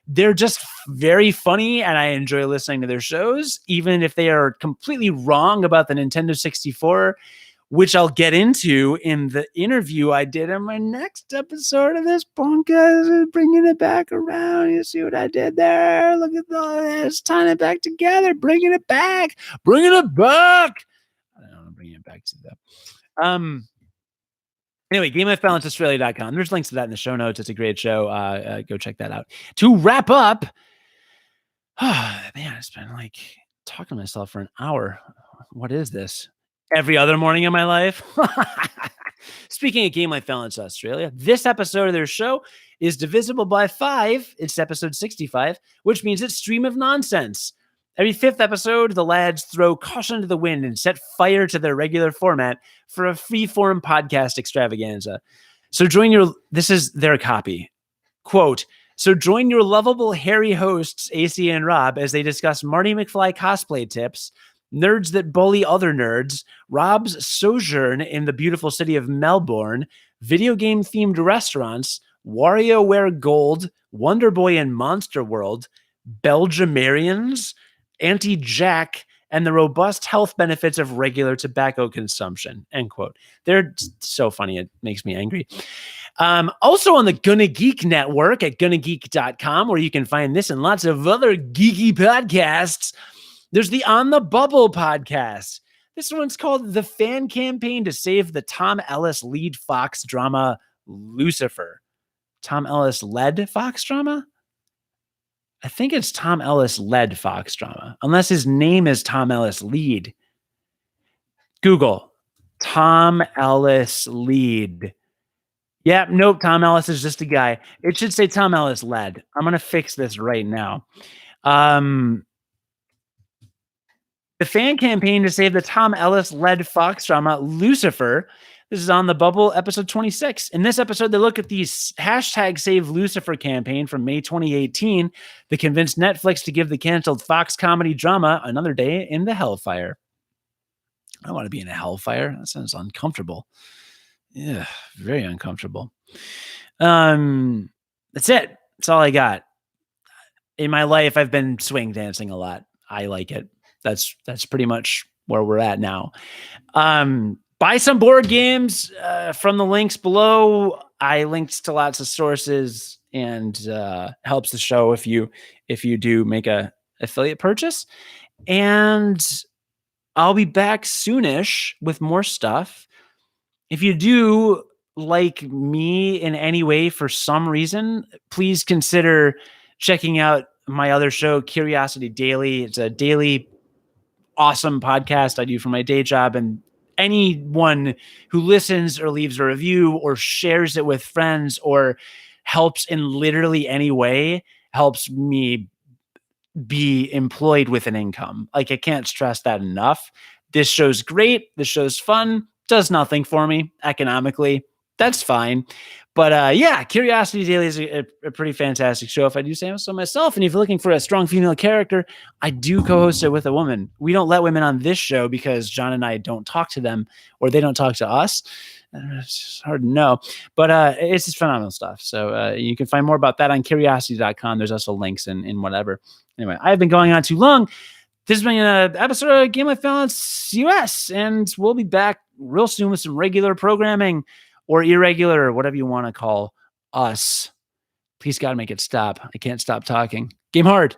They're just very funny, and I enjoy listening to their shows, even if they are completely wrong about the Nintendo 64, which I'll get into in the interview I did in my next episode of this podcast, bringing it back around. You see what I did there? Look at this, tying it back together, bringing it back. I don't know, bringing it back to that. Anyway, GameLifeBalanceAustralia.com. There's links to that in the show notes. It's a great show. Go check that out. To wrap up, man, it's been like talking to myself for an hour. What is this? Every other morning of my life. Speaking of Game Life Balance Australia, this episode of their show is divisible by 5. It's episode 65, which means it's Stream of Nonsense. Every 5th episode, the lads throw caution to the wind and set fire to their regular format for a free-form podcast extravaganza. So this is their copy. Quote, so join your lovable hairy hosts, AC and Rob, as they discuss Marty McFly cosplay tips, nerds that bully other nerds, Rob's sojourn in the beautiful city of Melbourne, video game themed restaurants, WarioWare Gold, Wonder Boy and Monster World, Belgiumarians, Anti-Jack, and the robust health benefits of regular tobacco consumption. End quote. They're so funny. It makes me angry. Also on the Gonna Geek network at gonnageek.com, where you can find this and lots of other geeky podcasts. There's the On the Bubble podcast. This one's called The Fan Campaign to Save the Tom Ellis Lead Fox Drama Lucifer. Tom Ellis led Fox drama? I think it's Tom Ellis led Fox drama, unless his name is Tom Ellis Lead. Google Tom Ellis Lead. Yeah, nope, Tom Ellis is just a guy. It should say Tom Ellis led. I'm going to fix this right now. The Fan Campaign to Save the Tom Ellis-led Fox drama Lucifer. This is On the Bubble, episode 26. In this episode, they look at the hashtag Save Lucifer campaign from May 2018 that convinced Netflix to give the canceled Fox comedy drama another day in the hellfire. I don't want to be in a hellfire. That sounds uncomfortable. Yeah, very uncomfortable. That's it. That's all I got. In my life, I've been swing dancing a lot. I like it. That's pretty much where we're at now. Buy some board games from the links below. I linked to lots of sources, and helps the show if you do make a affiliate purchase. And I'll be back soonish with more stuff. If you do like me in any way for some reason, please consider checking out my other show, Curiosity Daily. It's a daily awesome podcast I do for my day job, and anyone who listens or leaves a review or shares it with friends or helps in literally any way helps me be employed with an income. Like, I can't stress that enough. This show's great. This show's fun. Does nothing for me economically. That's fine. But yeah, Curiosity Daily is a pretty fantastic show, if I do say so myself. And if you're looking for a strong female character, I do co-host it with a woman. We don't let women on this show because John and I don't talk to them, or they don't talk to us. It's hard to know. But it's just phenomenal stuff. So you can find more about that on curiosity.com. There's also links in whatever. Anyway, I've been going on too long. This has been an episode of Game Life Balance US, and we'll be back real soon with some regular programming, or irregular, or whatever you want to call us. Please, God, make it stop. I can't stop talking. Game hard.